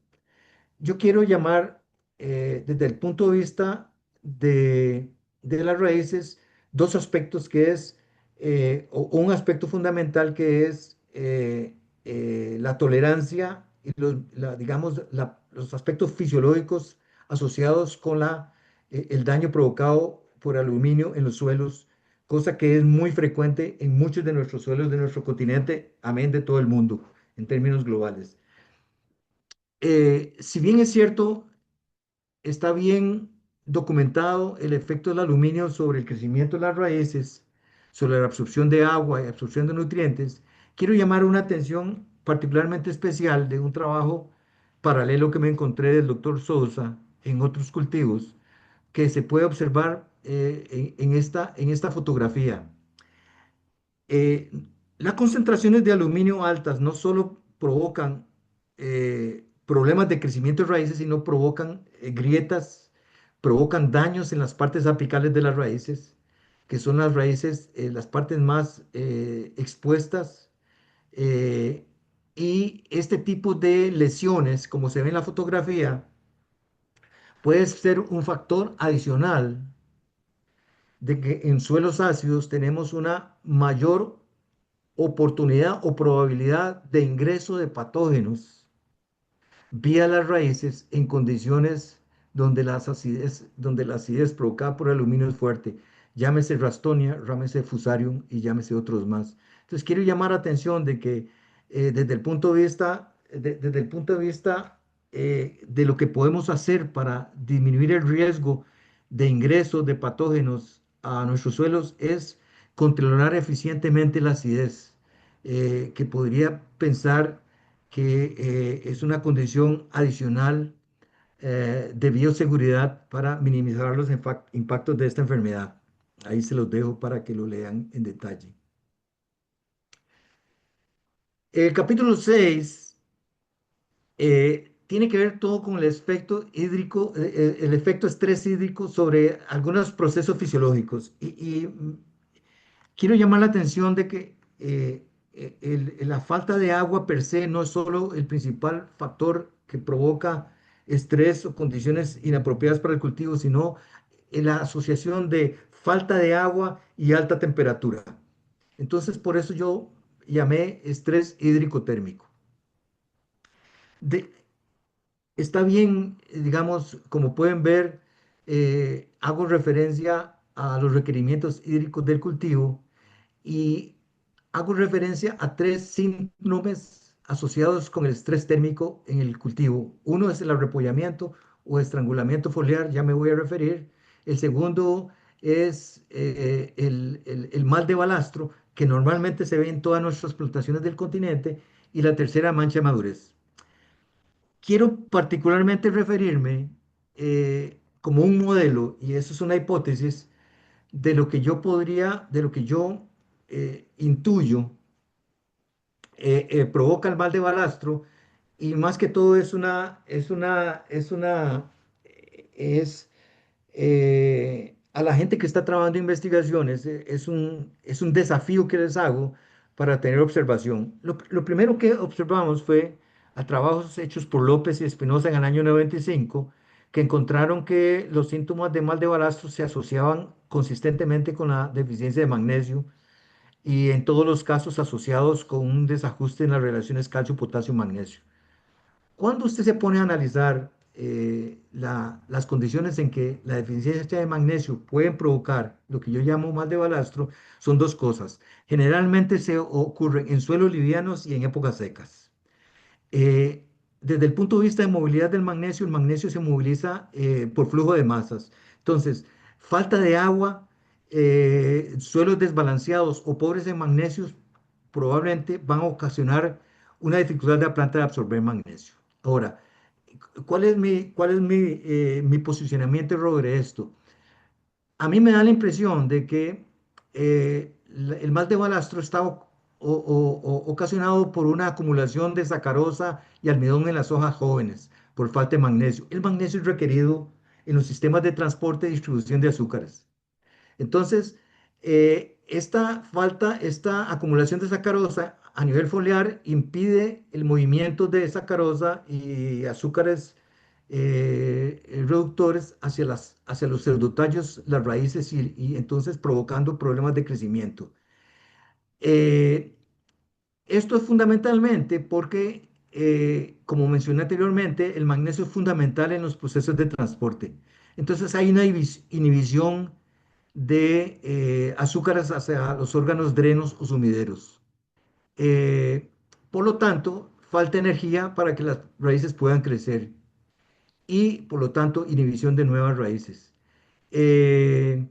Yo quiero llamar desde el punto de vista de las raíces dos aspectos que es, un aspecto fundamental que es la tolerancia y digamos, los aspectos fisiológicos asociados con el daño provocado por aluminio en los suelos, cosa que es muy frecuente en muchos de nuestros suelos de nuestro continente, amén de todo el mundo, en términos globales. Si bien es cierto, está bien documentado el efecto del aluminio sobre el crecimiento de las raíces, sobre la absorción de agua y absorción de nutrientes, quiero llamar una atención particularmente especial de un trabajo paralelo que me encontré del doctor Sousa en otros cultivos, que se puede observar en esta fotografía. Eh, las concentraciones de aluminio altas no solo provocan problemas de crecimiento de raíces, sino provocan grietas, provocan daños en las partes apicales de las raíces, que son las raíces, las partes más expuestas. eh, y este tipo de lesiones, como se ve en la fotografía, puede ser un factor adicional de que en suelos ácidos tenemos una mayor oportunidad o probabilidad de ingreso de patógenos vía las raíces en condiciones donde la acidez provocada por aluminio es fuerte. Llámese Rastonia, llámese Fusarium y llámese otros más. Entonces quiero llamar atención de que desde el punto de vista de lo que podemos hacer para disminuir el riesgo de ingreso de patógenos a nuestros suelos es controlar eficientemente la acidez, que podría pensar que es una condición adicional de bioseguridad para minimizar los impactos de esta enfermedad. Ahí se los dejo para que lo lean en detalle. El capítulo 6 tiene que ver todo con el efecto hídrico, el efecto estrés hídrico sobre algunos procesos fisiológicos. Quiero llamar la atención de que la falta de agua per se no es solo el principal factor que provoca estrés o condiciones inapropiadas para el cultivo, sino la asociación de falta de agua y alta temperatura. Entonces, por eso yo llamé estrés hídrico térmico. De- Está bien, digamos, como pueden ver, hago referencia a los requerimientos hídricos del cultivo y hago referencia a tres síndromes asociados con el estrés térmico en el cultivo. Uno es el arrepollamiento o estrangulamiento foliar, ya me voy a referir. El segundo es el mal de balastro, que normalmente se ve en todas nuestras plantaciones del continente. Y la tercera, mancha de madurez. Quiero particularmente referirme como un modelo, y eso es una hipótesis, de lo que yo intuyo provoca el mal de balastro y más que todo es A la gente que está trabajando en investigaciones, es un desafío que les hago para tener observación. Lo primero que observamos fue a trabajos hechos por López y Espinosa en el año 95, que encontraron que los síntomas de mal de balastro se asociaban consistentemente con la deficiencia de magnesio y en todos los casos asociados con un desajuste en las relaciones calcio-potasio-magnesio. Cuando usted se pone a analizar las condiciones en que la deficiencia de magnesio pueden provocar lo que yo llamo mal de balastro, son dos cosas. Generalmente se ocurren en suelos livianos y en épocas secas. Eh, Desde el punto de vista de movilidad del magnesio, el magnesio se moviliza por flujo de masas. Entonces, falta de agua, suelos desbalanceados o pobres en magnesios probablemente van a ocasionar una dificultad de la planta de absorber magnesio. Ahora, ¿cuál es mi posicionamiento sobre esto? A mí me da la impresión de que el mal de balastro está ocasionado por una acumulación de sacarosa y almidón en las hojas jóvenes por falta de magnesio. El magnesio es requerido en los sistemas de transporte y distribución de azúcares. Entonces, esta acumulación de sacarosa a nivel foliar impide el movimiento de sacarosa y azúcares reductores hacia los pseudotallos, las raíces y entonces provocando problemas de crecimiento. Eh, Esto es fundamentalmente porque, como mencioné anteriormente, el magnesio es fundamental en los procesos de transporte. Entonces hay una inhibición de azúcares hacia los órganos drenos o sumideros. Eh, por lo tanto, falta energía para que las raíces puedan crecer y, por lo tanto, inhibición de nuevas raíces. Eh,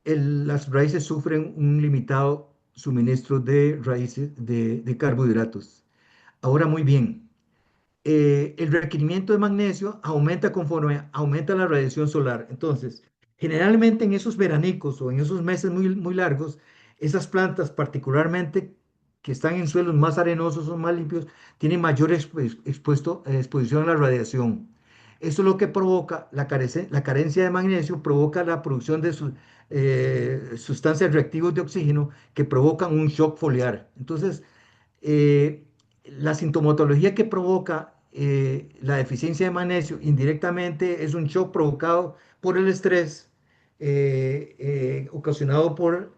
las raíces sufren un limitado suministro de raíces de carbohidratos. Ahora, muy bien, el requerimiento de magnesio aumenta conforme aumenta la radiación solar. Entonces, generalmente en esos veranicos o en esos meses muy, muy largos, esas plantas, particularmente que están en suelos más arenosos o más limpios, tienen mayor exposición a la radiación. Eso es lo que provoca la carencia de magnesio, provoca la producción de sustancias reactivas de oxígeno que provocan un shock foliar. Entonces, eh, la sintomatología que provoca la deficiencia de magnesio indirectamente es un shock provocado por el estrés ocasionado por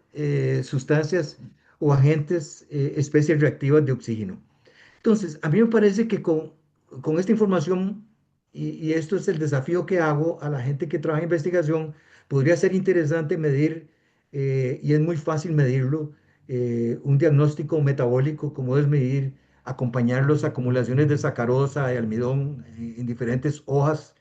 sustancias o agentes, especies reactivas de oxígeno. Entonces, a mí me parece que con esta información, y esto es el desafío que hago a la gente que trabaja en investigación, podría ser interesante medir, y es muy fácil medirlo, un diagnóstico metabólico, como es medir, acompañar las acumulaciones de sacarosa y almidón en diferentes hojas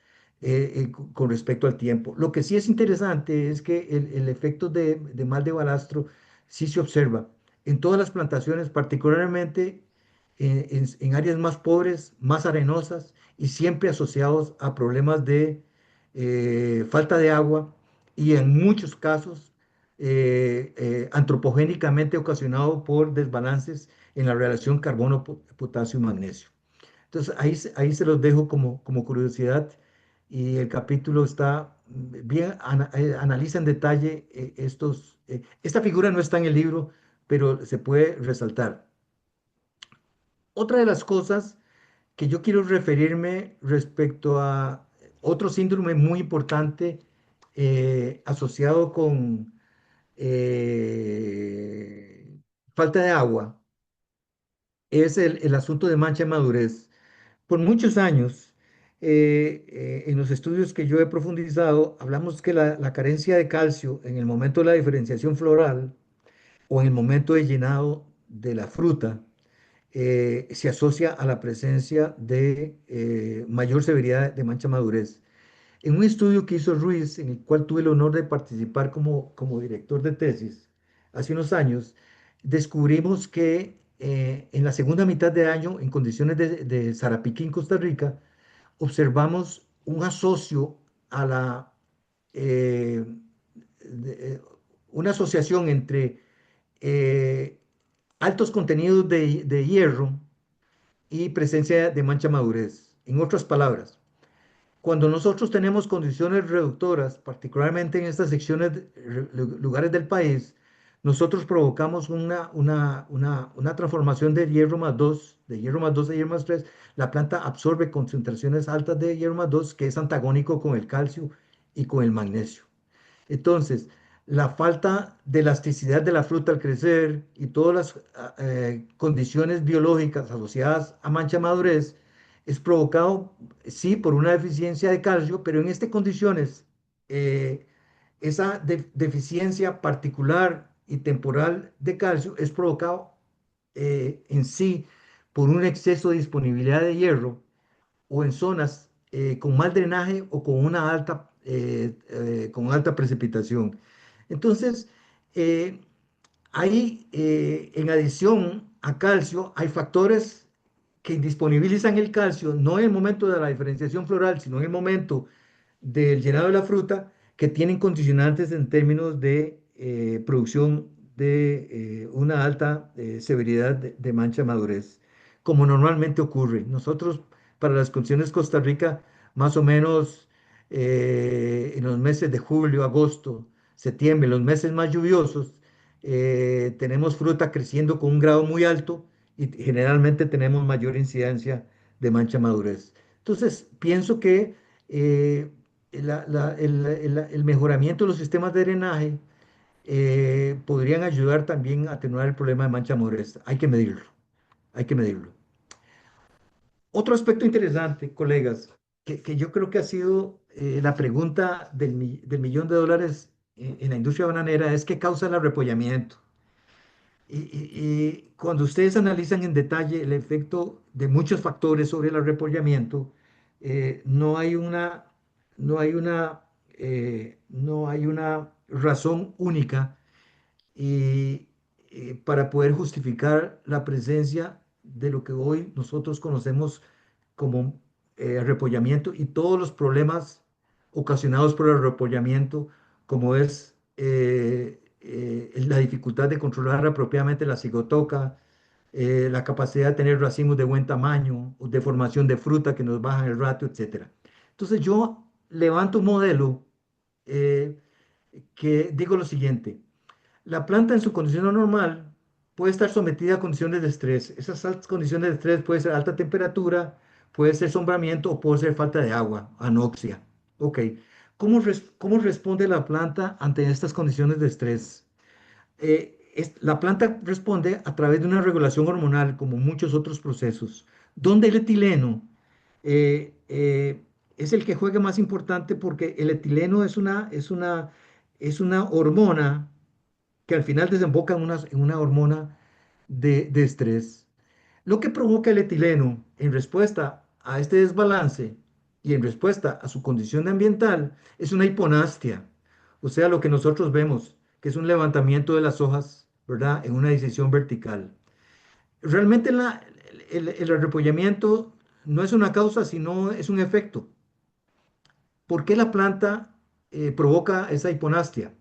con respecto al tiempo. Lo que sí es interesante es que el efecto de mal de balastro sí se observa en todas las plantaciones, particularmente en áreas más pobres, más arenosas y siempre asociados a problemas de falta de agua y en muchos casos antropogénicamente ocasionado por desbalances en la relación carbono, potasio y magnesio. Entonces ahí se los dejo como curiosidad y el capítulo está bien, analiza en detalle esta figura no está en el libro, pero se puede resaltar. Otra de las cosas que yo quiero referirme respecto a otro síndrome muy importante asociado con eh, falta de agua es el asunto de mancha de madurez. Por muchos años, en los estudios que yo he profundizado, hablamos que la carencia de calcio en el momento de la diferenciación floral o en el momento de llenado de la fruta se asocia a la presencia de mayor severidad de mancha madurez. En un estudio que hizo Ruiz, en el cual tuve el honor de participar como director de tesis hace unos años, descubrimos que en la segunda mitad de año, en condiciones de Sarapiquí, en Costa Rica, observamos un asocio a eh, de- una asociación entre eh, altos contenidos de hierro y presencia de mancha madurez. En otras palabras, Cuando nosotros tenemos condiciones reductoras, particularmente en estas secciones, lugares del país, nosotros provocamos una transformación de hierro más 2, de hierro más 2 a hierro más 3. La planta absorbe concentraciones altas de hierro más 2, que es antagónico con el calcio y con el magnesio. Entonces, la falta de elasticidad de la fruta al crecer y todas las condiciones biológicas asociadas a mancha madurez es provocado, sí, por una deficiencia de calcio, pero en estas condiciones, eh, esa deficiencia particular y temporal de calcio es provocado en sí por un exceso de disponibilidad de hierro o en zonas con mal drenaje o con alta precipitación. Entonces, eh, en adición a calcio, hay factores que disponibilizan el calcio, no en el momento de la diferenciación floral, sino en el momento del llenado de la fruta, que tienen condicionantes en términos de producción de una alta severidad de mancha madurez, como normalmente ocurre. Nosotros, para las condiciones Costa Rica, más o menos en los meses de julio, agosto, septiembre, los meses más lluviosos, tenemos fruta creciendo con un grado muy alto y generalmente tenemos mayor incidencia de mancha madurez. Entonces, pienso que eh, el mejoramiento de los sistemas de drenaje podrían ayudar también a atenuar el problema de mancha madurez. Hay que medirlo, hay que medirlo. Otro aspecto interesante, colegas, que yo creo que ha sido la pregunta del millón de dólares en la industria bananera es qué causa el arrepollamiento. Y cuando ustedes analizan en detalle el efecto de muchos factores sobre el arrepollamiento, no hay no hay una razón única y, para poder justificar la presencia de lo que hoy nosotros conocemos como arrepollamiento y todos los problemas ocasionados por el arrepollamiento, como es la dificultad de controlar apropiadamente la cigotoca, la capacidad de tener racimos de buen tamaño, o de formación de fruta que nos bajan el ratio, etcétera. Entonces yo levanto un modelo eh, que digo lo siguiente: la planta en su condición normal puede estar sometida a condiciones de estrés. Esas altas condiciones de estrés puede ser alta temperatura, puede ser sombramiento o puede ser falta de agua, anoxia. Ok. ¿Cómo responde la planta ante estas condiciones de estrés? La planta responde a través de una regulación hormonal, como muchos otros procesos, donde el etileno es el que juega más importante porque el etileno es una hormona que al final desemboca en una hormona de estrés. Lo que provoca el etileno en respuesta a este desbalance y en respuesta a su condición ambiental es una hiponastia, o sea, lo que nosotros vemos, que es un levantamiento de las hojas, ¿verdad? En una decisión vertical. Realmente el arrepollamiento no es una causa, sino es un efecto. ¿Por qué la planta provoca esa hiponastia?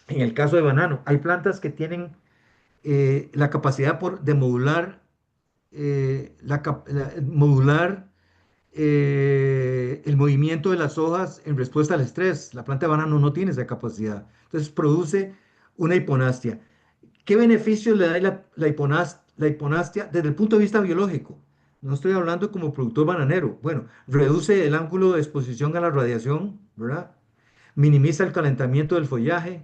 En el caso de banano, hay plantas que tienen la capacidad de modular, modular el movimiento de las hojas en respuesta al estrés. La planta de banano no tiene esa capacidad. Entonces produce una hiponastia. ¿Qué beneficios le da la hiponastia desde el punto de vista biológico? No estoy hablando como productor bananero. Bueno, reduce el ángulo de exposición a la radiación, ¿verdad? Minimiza el calentamiento del follaje,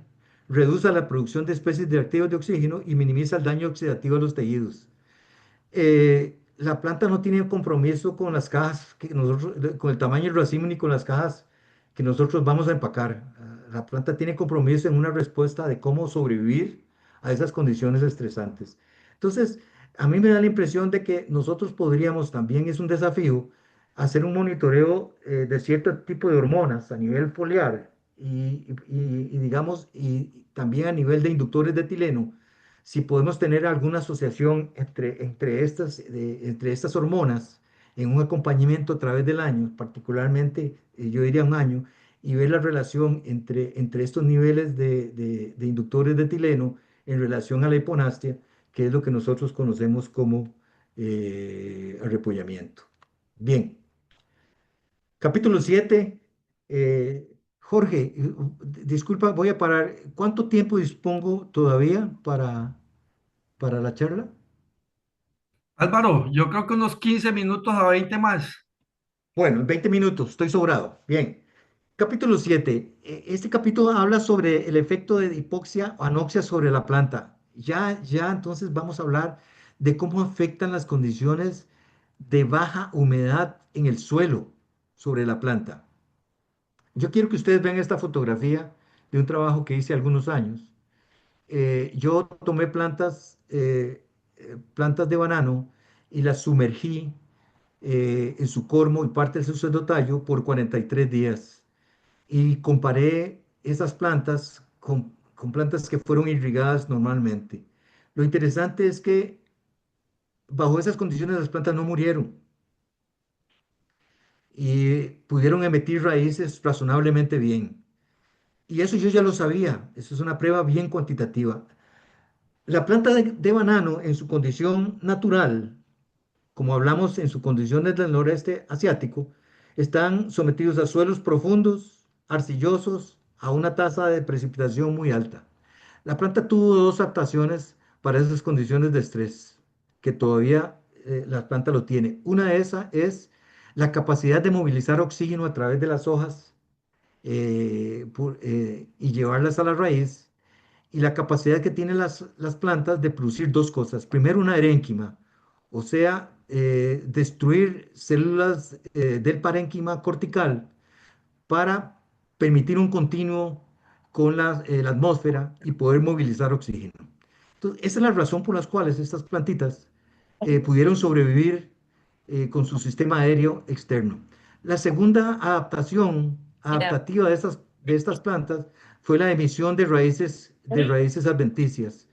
reduce la producción de especies de activos de oxígeno y minimiza el daño oxidativo a los tejidos. La planta no tiene compromiso con las cajas que nosotros, con el tamaño del racimo ni con las cajas que nosotros vamos a empacar. La planta tiene compromiso en una respuesta de cómo sobrevivir a esas condiciones estresantes. Entonces, a mí me da la impresión de que nosotros podríamos, también es un desafío, hacer un monitoreo de cierto tipo de hormonas a nivel foliar digamos, y también a nivel de inductores de etileno, si podemos tener alguna asociación entre estas hormonas en un acompañamiento a través del año, particularmente yo diría un año, y ver la relación entre estos niveles de inductores de etileno en relación a la hiponastia, que es lo que nosotros conocemos como arrepollamiento. Bien, Capítulo 7. Jorge, disculpa, voy a parar. ¿Cuánto tiempo dispongo todavía para la charla? Álvaro, yo creo que unos 15 minutos a 20 más. Bueno, en 20 minutos, estoy sobrado. Bien. Capítulo 7. Este capítulo habla sobre el efecto de hipoxia o anoxia sobre la planta. Ya, entonces vamos a hablar de cómo afectan las condiciones de baja humedad en el suelo sobre la planta. Yo quiero que ustedes vean esta fotografía de un trabajo que hice algunos años. Yo tomé plantas de banano y las sumergí en su cormo y parte de su pseudotallo por 43 días y comparé esas plantas con plantas que fueron irrigadas normalmente. Lo interesante es que bajo esas condiciones las plantas no murieron y pudieron emitir raíces razonablemente bien. Y eso yo ya lo sabía, eso es una prueba bien cuantitativa. La planta de banano en su condición natural, como hablamos en sus condiciones del noreste asiático, están sometidos a suelos profundos, arcillosos, a una tasa de precipitación muy alta. La planta tuvo dos adaptaciones para esas condiciones de estrés, que todavía la planta lo tiene. Una de esas es la capacidad de movilizar oxígeno a través de las hojas y llevarlas a la raíz y la capacidad que tienen las plantas de producir dos cosas. Primero, una erénquima, o sea, destruir células del parénquima cortical para permitir un continuo con la atmósfera y poder movilizar oxígeno. Entonces, esa es la razón por las cuales estas plantitas pudieron sobrevivir con su sistema aéreo externo. La segunda adaptación adaptativa de estas plantas fue la emisión de raíces adventicias.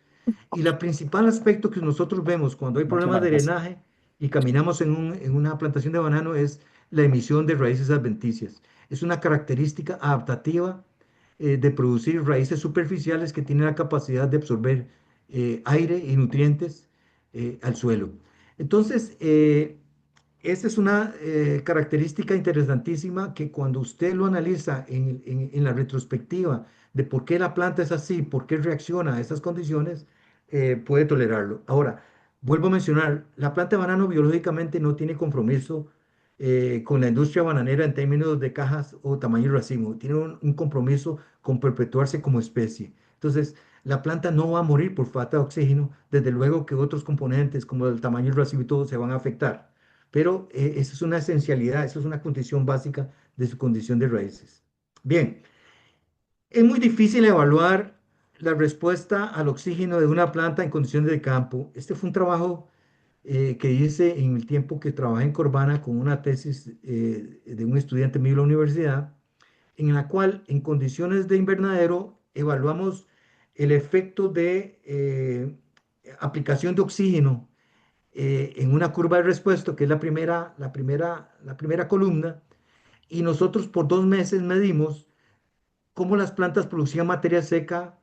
Y el principal aspecto que nosotros vemos cuando hay problemas de drenaje y caminamos en una plantación de banano es la emisión de raíces adventicias. Es una característica adaptativa de producir raíces superficiales que tienen la capacidad de absorber aire y nutrientes al suelo. Entonces, esta es una característica interesantísima que cuando usted lo analiza en la retrospectiva de por qué la planta es así, por qué reacciona a esas condiciones, puede tolerarlo. Ahora, vuelvo a mencionar, la planta de banano biológicamente no tiene compromiso con la industria bananera en términos de cajas o tamaño y racimo. Tiene un compromiso con perpetuarse como especie. Entonces, la planta no va a morir por falta de oxígeno. Desde luego que otros componentes como el tamaño y el racimo y todo se van a afectar. Pero esa es una esencialidad, esa es una condición básica de su condición de raíces. Bien, es muy difícil evaluar la respuesta al oxígeno de una planta en condiciones de campo. Este fue un trabajo que hice en el tiempo que trabajé en Corbana con una tesis de un estudiante mío de la universidad, en la cual en condiciones de invernadero evaluamos el efecto de aplicación de oxígeno en una curva de respuesta, que es la primera columna, y nosotros por 2 meses medimos cómo las plantas producían materia seca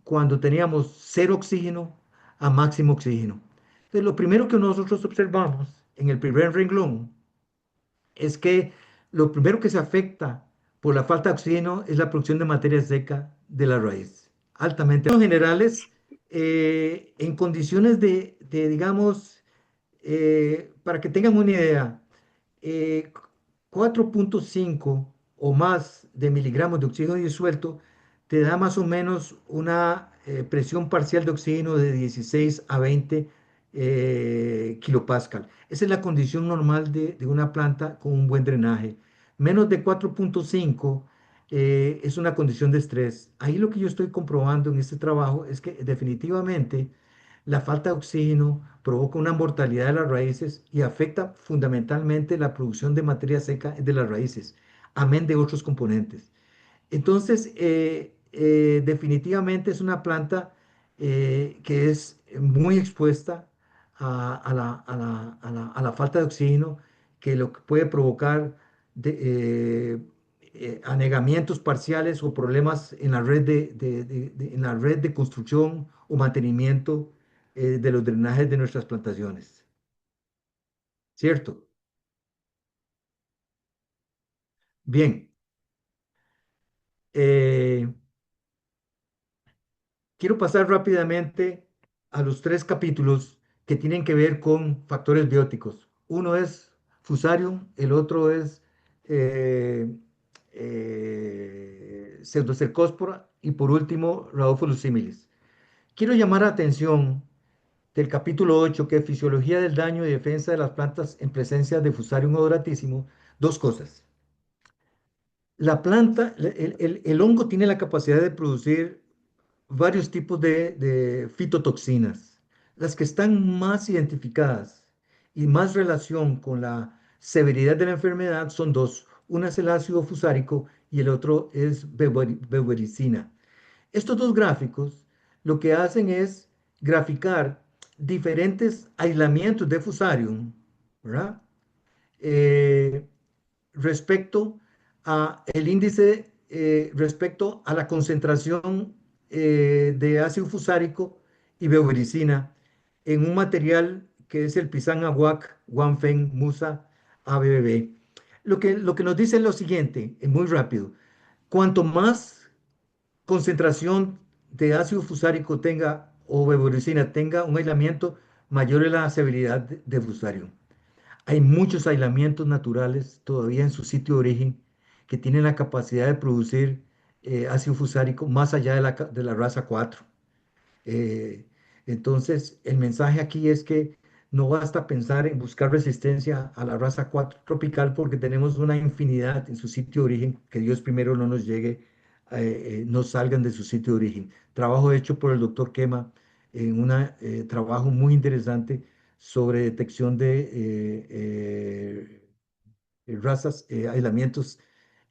cuando teníamos cero oxígeno a máximo oxígeno. Entonces, lo primero que nosotros observamos en el primer renglón es que lo primero que se afecta por la falta de oxígeno es la producción de materia seca de la raíz, altamente. En generales, en condiciones digamos, para que tengan una idea, eh, 4,5 o más de miligramos de oxígeno disuelto te da más o menos una presión parcial de oxígeno de 16 a 20 kilopascal. Esa es la condición normal de una planta con un buen drenaje. Menos de 4,5 es una condición de estrés. Ahí lo que yo estoy comprobando en este trabajo es que definitivamente la falta de oxígeno provoca una mortalidad de las raíces y afecta fundamentalmente la producción de materia seca de las raíces, amén de otros componentes. Entonces, definitivamente es una planta que es muy expuesta a la falta de oxígeno, que lo que puede provocar anegamientos parciales o problemas en la red en la red de construcción o mantenimiento de los drenajes de nuestras plantaciones. ¿Cierto? Bien, eh, quiero pasar rápidamente a los tres capítulos que tienen que ver con factores bióticos. Uno es Fusarium, el otro es eh, Pseudocercospora y por último Rhadophilus similis. Quiero llamar la atención del capítulo 8, que es Fisiología del daño y defensa de las plantas en presencia de Fusarium odoratísimo, dos cosas. La planta, el hongo tiene la capacidad de producir varios tipos de fitotoxinas. Las que están más identificadas y más relación con la severidad de la enfermedad son dos. Una es el ácido fusárico y el otro es bevericina. Estos dos gráficos lo que hacen es graficar diferentes aislamientos de fusarium, ¿verdad? Eh, respecto a el índice, respecto a la concentración de ácido fusárico y beobericina en un material que es el Pisan Aguac Wanfeng Musa ABBB. Lo que nos dice es lo siguiente, es muy rápido. Cuanto más concentración de ácido fusárico tenga o beobericina tenga un aislamiento, mayor es la severidad de fusarium. Hay muchos aislamientos naturales todavía en su sitio de origen que tienen la capacidad de producir ácido fusárico más allá de la raza 4. Eh, entonces, el mensaje aquí es que no basta pensar en buscar resistencia a la raza 4 tropical porque tenemos una infinidad en su sitio de origen, que Dios primero no nos llegue, no salgan de su sitio de origen. Trabajo hecho por el doctor Kema en un trabajo muy interesante sobre detección de razas, aislamientos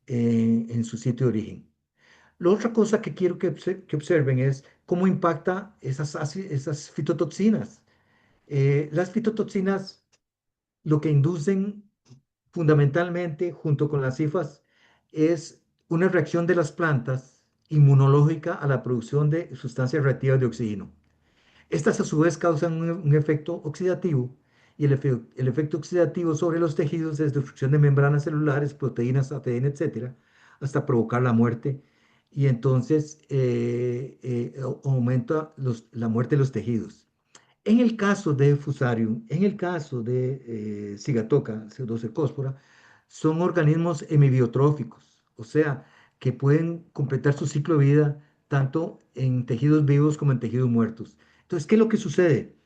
en su sitio de origen. La otra cosa que quiero que observen es cómo impacta esas fitotoxinas. Las fitotoxinas lo que inducen fundamentalmente, junto con las cifas, es una reacción de las plantas inmunológica a la producción de sustancias reactivas de oxígeno. Estas a su vez causan un efecto oxidativo y el efecto oxidativo sobre los tejidos es destrucción de membranas celulares, proteínas, ADN, etcétera, hasta provocar la muerte y entonces aumenta la muerte de los tejidos. En el caso de Fusarium, en el caso de Sigatoka, Pseudocercospora, son organismos hemibiotróficos, o sea, que pueden completar su ciclo de vida tanto en tejidos vivos como en tejidos muertos. Entonces, ¿qué es lo que sucede?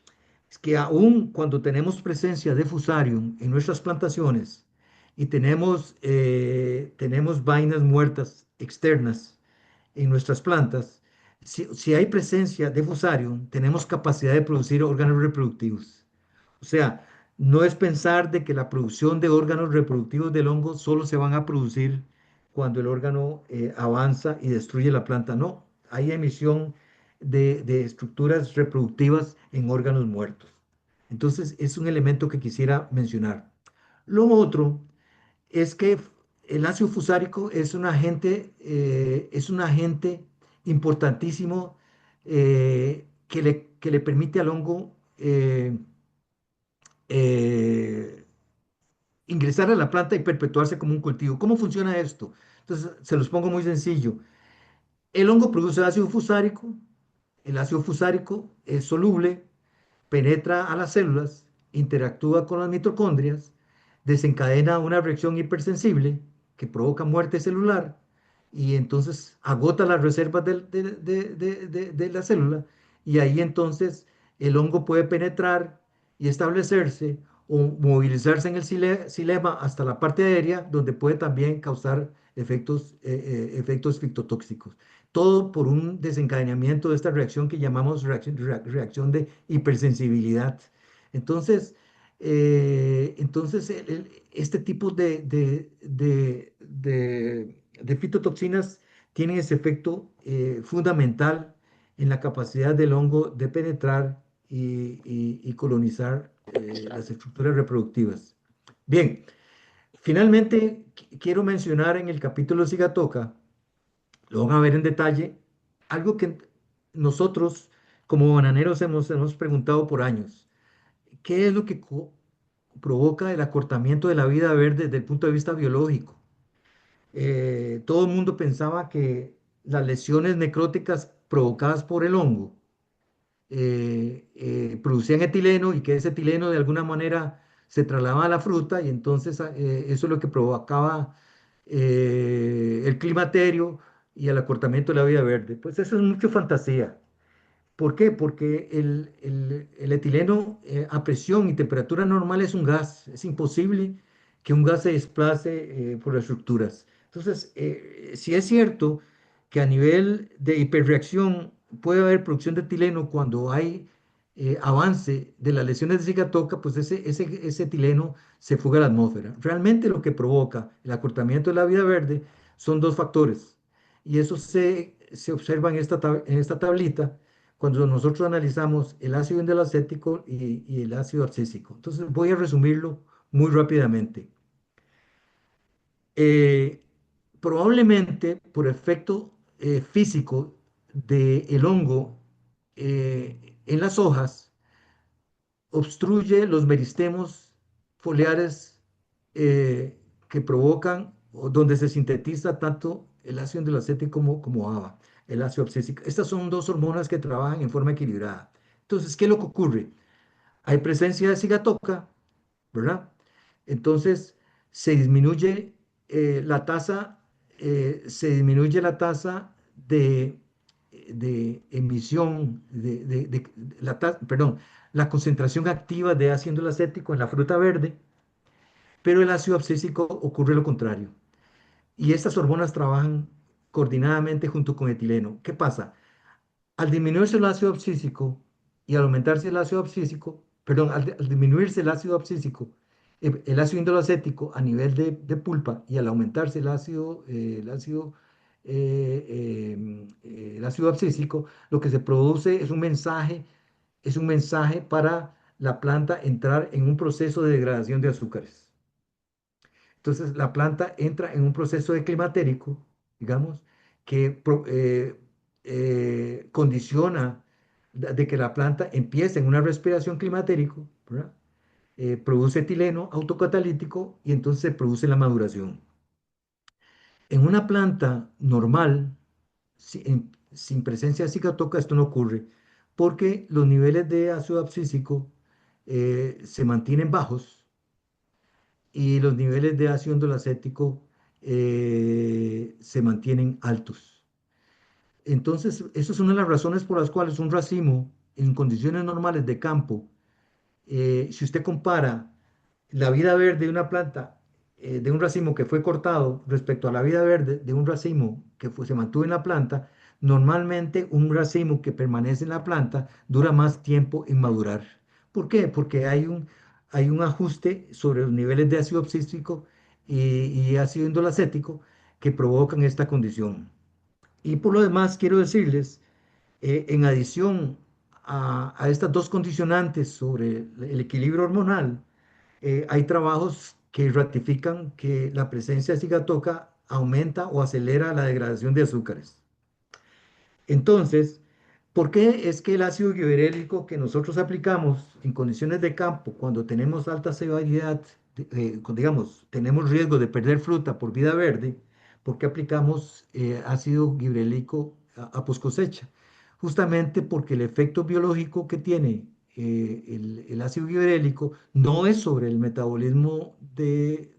Es que aún cuando tenemos presencia de Fusarium en nuestras plantaciones y tenemos vainas muertas externas en nuestras plantas, si hay presencia de Fusarium, tenemos capacidad de producir órganos reproductivos. O sea, no es pensar de que la producción de órganos reproductivos del hongo solo se van a producir cuando el órgano avanza y destruye la planta. No, hay emisión de estructuras reproductivas en órganos muertos. Entonces, es un elemento que quisiera mencionar. Lo otro es que el ácido fusárico es un agente importantísimo que le permite al hongo eh, ingresar a la planta y perpetuarse como un cultivo. ¿Cómo funciona esto? Entonces, se los pongo muy sencillo. El hongo produce ácido fusárico, el ácido fusárico es soluble, penetra a las células, interactúa con las mitocondrias, desencadena una reacción hipersensible que provoca muerte celular y entonces agota las reservas de la célula y ahí entonces el hongo puede penetrar y establecerse o movilizarse en el xilema hasta la parte aérea donde puede también causar efectos fitotóxicos. Todo por un desencadenamiento de esta reacción que llamamos reacción de hipersensibilidad. Entonces, este tipo de fitotoxinas tienen ese efecto fundamental en la capacidad del hongo de penetrar y colonizar las estructuras reproductivas. Bien, finalmente quiero mencionar en el capítulo Sigatoka, lo van a ver en detalle, algo que nosotros como bananeros hemos preguntado por años. ¿Qué es lo que provoca el acortamiento de la vida verde desde el punto de vista biológico? Todo el mundo pensaba que las lesiones necróticas provocadas por el hongo producían etileno y que ese etileno de alguna manera se trasladaba a la fruta y entonces eso es lo que provocaba el climaterio y el acortamiento de la vida verde. Pues eso es mucha fantasía. ¿Por qué? Porque el etileno a presión y temperatura normal es un gas. Es imposible que un gas se desplace por las estructuras. Entonces, si es cierto que a nivel de hiperreacción puede haber producción de etileno cuando hay avance de las lesiones de cigatoca, pues ese etileno se fuga a la atmósfera. Realmente lo que provoca el acortamiento de la vida verde son dos factores. Y eso se observa en esta tablita cuando nosotros analizamos el ácido indolacético y el ácido abscísico. Entonces voy a resumirlo muy rápidamente. Eh, Probablemente por efecto físico del hongo en las hojas, obstruye los meristemos foliares que provocan o donde se sintetiza tanto el ácido endolacético como ABA, el ácido abscísico. Estas son dos hormonas que trabajan en forma equilibrada. Entonces, ¿qué es lo que ocurre? Hay presencia de cigatoca, ¿verdad? Entonces, se disminuye la tasa, de, de emisión, perdón, la concentración activa de ácido acético en la fruta verde, pero el ácido abscísico ocurre lo contrario. Y estas hormonas trabajan coordinadamente junto con etileno. ¿Qué pasa? Al disminuirse el ácido abscísico y al aumentarse el ácido abscísico, perdón, al disminuirse el ácido abscísico, el ácido indolacético a nivel de pulpa y al aumentarse el ácido abscísico, lo que se produce es un mensaje para la planta entrar en un proceso de degradación de azúcares. Entonces, la planta entra en un proceso de climatérico, digamos, que condiciona de que la planta empiece en una respiración climatérico, ¿verdad? Produce etileno autocatalítico y entonces se produce la maduración. En una planta normal, sin presencia de cicatoca, esto no ocurre porque los niveles de ácido abscísico se mantienen bajos y los niveles de ácido endolacético se mantienen altos. Entonces, eso es una de las razones por las cuales un racimo en condiciones normales de campo, si usted compara la vida verde de una planta, de un racimo que fue cortado respecto a la vida verde de un racimo que se mantuvo en la planta, normalmente un racimo que permanece en la planta dura más tiempo en madurar. ¿Por qué? Porque hay un ajuste sobre los niveles de ácido abscísico y ácido indolacético que provocan esta condición. Y por lo demás, quiero decirles, en adición a estas dos condicionantes sobre el equilibrio hormonal, hay trabajos que ratifican que la presencia de cigatoca aumenta o acelera la degradación de azúcares. Entonces, ¿por qué es que el ácido gibberélico que nosotros aplicamos en condiciones de campo, cuando tenemos alta severidad, digamos, tenemos riesgo de perder fruta por vida verde, por qué aplicamos ácido gibberélico a post cosecha? Justamente porque el efecto biológico que tiene el ácido gibberélico no es sobre el metabolismo de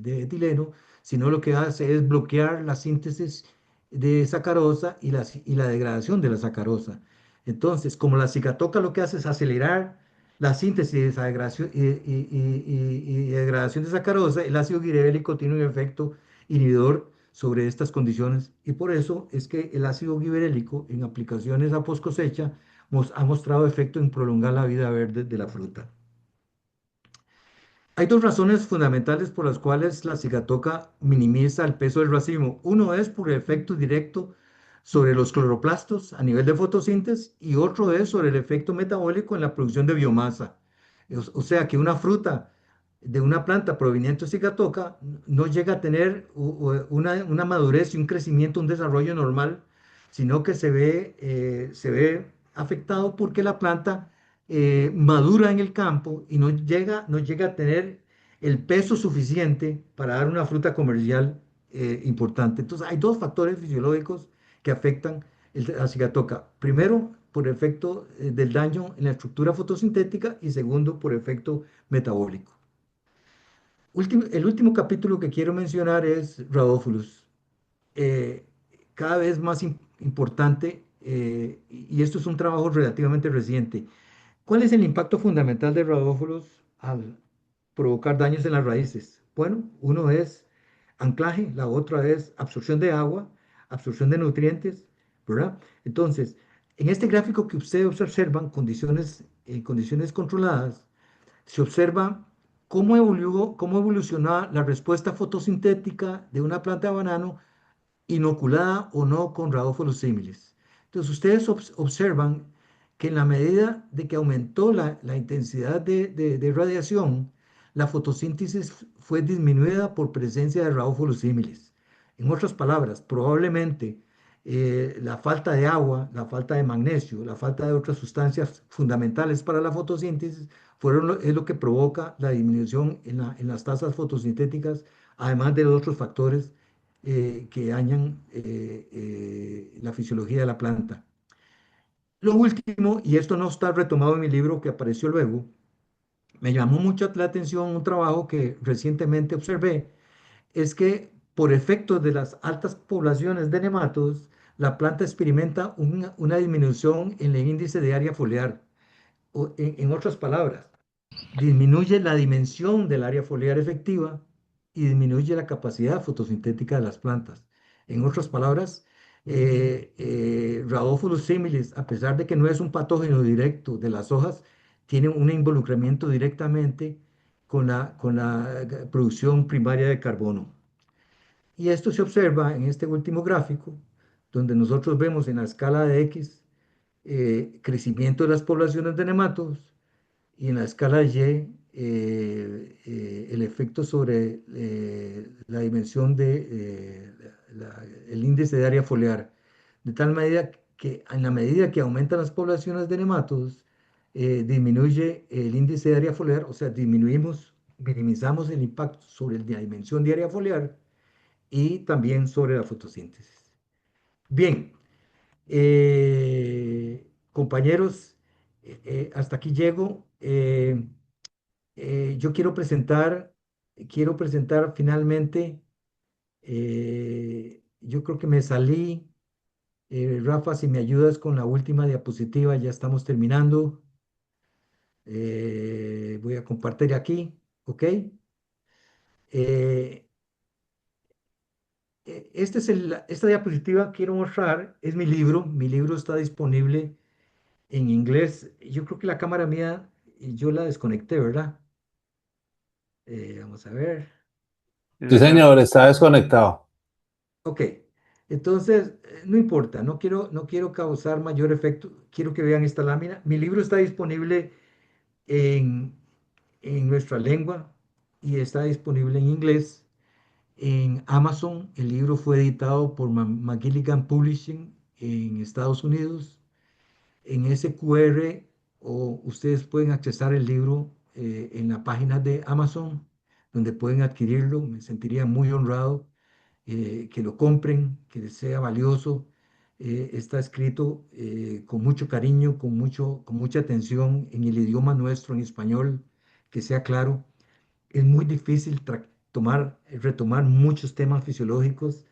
etileno, sino lo que hace es bloquear la síntesis de sacarosa y la degradación de la sacarosa. Entonces, como la cicatoca lo que hace es acelerar la síntesis de esa degradación, y degradación de sacarosa, el ácido gibberélico tiene un efecto inhibidor sobre estas condiciones y por eso es que el ácido gibberélico en aplicaciones a post cosecha ha mostrado efecto en prolongar la vida verde de la fruta. Hay dos razones fundamentales por las cuales la cigatoca minimiza el peso del racimo. Uno es por el efecto directo sobre los cloroplastos a nivel de fotosíntesis y otro es sobre el efecto metabólico en la producción de biomasa. O sea que una fruta de una planta proveniente de cigatoca no llega a tener una madurez y un crecimiento, un desarrollo normal, sino que se ve afectado porque la planta madura en el campo y no llega a tener el peso suficiente para dar una fruta comercial importante. Entonces, hay dos factores fisiológicos que afectan la cigatoca. Primero, por efecto del daño en la estructura fotosintética y segundo, por efecto metabólico. El último capítulo que quiero mencionar es Rhabdophilus. Eh, Cada vez más importante, y esto es un trabajo relativamente reciente. ¿Cuál es el impacto fundamental de Rhabdophilus al provocar daños en las raíces? Bueno, uno es anclaje, la otra es absorción de agua, absorción de nutrientes, ¿verdad? Entonces, en este gráfico que ustedes observan, en condiciones controladas, se observa cómo evoluciona la respuesta fotosintética de una planta de banano inoculada o no con Rhabdophilus similis. Entonces, ustedes observan que en la medida de que aumentó la intensidad de radiación, la fotosíntesis fue disminuida por presencia de Rhabdophilus similis. En otras palabras, probablemente la falta de agua, la falta de magnesio, la falta de otras sustancias fundamentales para la fotosíntesis es lo que provoca la disminución en las tasas fotosintéticas, además de los otros factores que dañan la fisiología de la planta. Lo último, y esto no está retomado en mi libro que apareció luego, me llamó mucho la atención un trabajo que recientemente observé, es que por efecto de las altas poblaciones de nematodos, la planta experimenta una disminución en el índice de área foliar. O, en otras palabras, disminuye la dimensión del área foliar efectiva y disminuye la capacidad fotosintética de las plantas. En otras palabras, Rhabdophilus similis, a pesar de que no es un patógeno directo de las hojas, tiene un involucramiento directamente con la producción primaria de carbono. Y esto se observa en este último gráfico, donde nosotros vemos en la escala de X crecimiento de las poblaciones de nematodos y en la escala Y el efecto sobre la dimensión el índice de área foliar, de tal medida que en la medida que aumentan las poblaciones de nematodos, disminuye el índice de área foliar, o sea, minimizamos el impacto sobre la dimensión de área foliar y también sobre la fotosíntesis. Bien, compañeros, hasta aquí llego. Yo quiero presentar finalmente, yo creo que me salí. Rafa, si me ayudas con la última diapositiva, ya estamos terminando. Voy a compartir aquí, ¿ok? Eh, esta diapositiva quiero mostrar, es mi libro está disponible en inglés. Yo creo que la cámara mía, yo la desconecté, ¿verdad? Vamos a ver. Sí, Sí, señor. señor, está desconectado. Ok, entonces, no importa, no quiero causar mayor efecto, quiero que vean esta lámina. Mi libro está disponible en, en nuestra lengua y está disponible en inglés. En Amazon, el libro fue editado por McGilligan Publishing en Estados Unidos. En ese QR o ustedes pueden accesar el libro en la página de Amazon, donde pueden adquirirlo. Me sentiría muy honrado que lo compren, que les sea valioso. Está escrito con mucho cariño, con mucha atención en el idioma nuestro, en español, que sea claro. Es muy difícil retomar muchos temas fisiológicos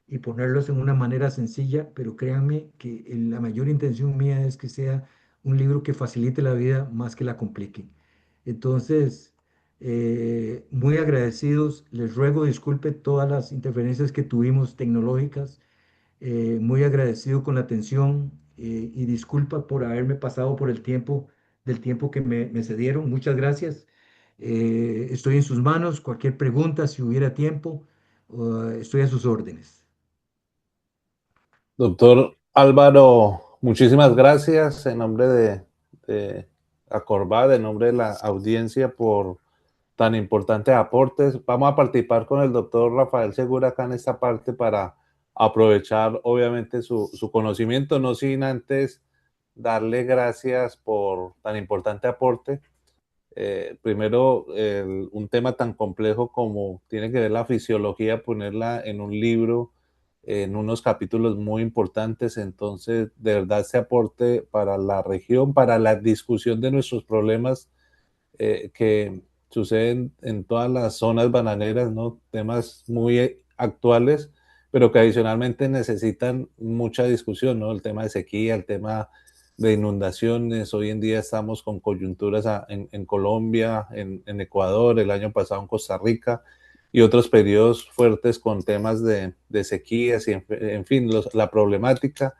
y ponerlos en una manera sencilla, pero créanme que la mayor intención mía es que sea un libro que facilite la vida más que la complique. Entonces, muy agradecidos, les ruego disculpe todas las interferencias que tuvimos tecnológicas, muy agradecido con la atención y disculpa por haberme pasado por del tiempo que me cedieron. Muchas gracias. Estoy en sus manos. Cualquier pregunta, si hubiera tiempo, estoy a sus órdenes. Doctor Álvaro, muchísimas gracias en nombre de Acorvad, en nombre de la audiencia por tan importantes aportes. Vamos a participar con el doctor Rafael Segura acá en esta parte para aprovechar obviamente su conocimiento, no sin antes darle gracias por tan importante aporte. Primero, un tema tan complejo como tiene que ver la fisiología, ponerla en un libro, en unos capítulos muy importantes, entonces de verdad ese aporte para la región, para la discusión de nuestros problemas que suceden en todas las zonas bananeras, ¿no? Temas muy actuales, pero que adicionalmente necesitan mucha discusión, ¿no? El tema de sequía, el tema de inundaciones. Hoy en día estamos con coyunturas en Colombia, en Ecuador, el año pasado en Costa Rica y otros periodos fuertes con temas de sequías y en fin, la problemática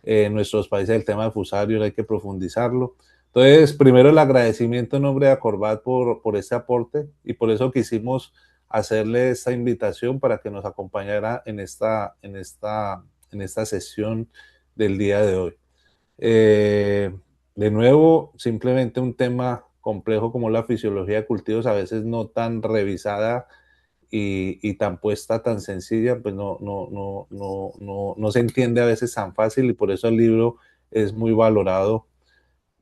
en nuestros países, el tema de fusario hay que profundizarlo. Entonces, primero el agradecimiento en nombre de Acorbat por este aporte y por eso quisimos hacerle esta invitación para que nos acompañara en esta sesión del día de hoy. Eh, de nuevo, simplemente un tema complejo como la fisiología de cultivos, a veces no tan revisada y tan puesta, tan sencilla, pues no se entiende a veces tan fácil y por eso el libro es muy valorado.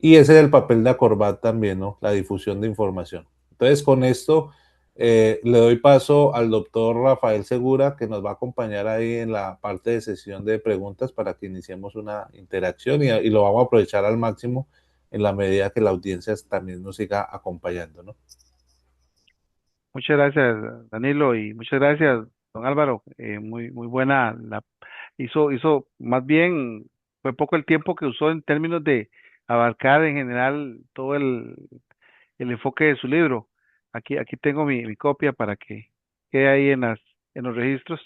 Y ese es el papel de Acorbat también, ¿no? La difusión de información. Entonces, con esto le doy paso al doctor Rafael Segura, que nos va a acompañar ahí en la parte de sesión de preguntas para que iniciemos una interacción y lo vamos a aprovechar al máximo en la medida que la audiencia también nos siga acompañando, ¿no? Muchas gracias, Danilo, y muchas gracias, don Álvaro. Muy buena. Hizo, más bien, fue poco el tiempo que usó en términos de abarcar en general todo el enfoque de su libro. Aquí tengo mi copia para que quede ahí en los registros.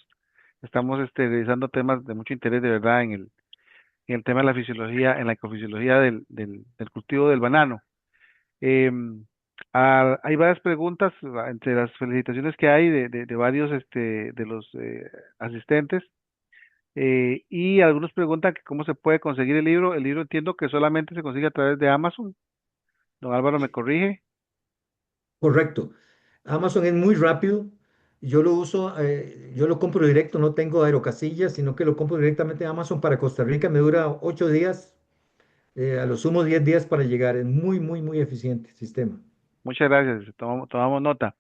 Estamos revisando temas de mucho interés de verdad en el tema de la fisiología, en la ecofisiología del cultivo del banano. Em, Hay varias preguntas entre las felicitaciones que hay de varios de los asistentes. Y algunos preguntan que cómo se puede conseguir el libro. El libro entiendo que solamente se consigue a través de Amazon. Don Álvaro me corrige. Correcto. Amazon es muy rápido. Yo lo uso, yo lo compro directo, no tengo aerocasillas, sino que lo compro directamente a Amazon para Costa Rica. Me dura 8 días, a lo sumo 10 días para llegar. Es muy, muy, muy eficiente el sistema. Muchas gracias. Tomamos nota.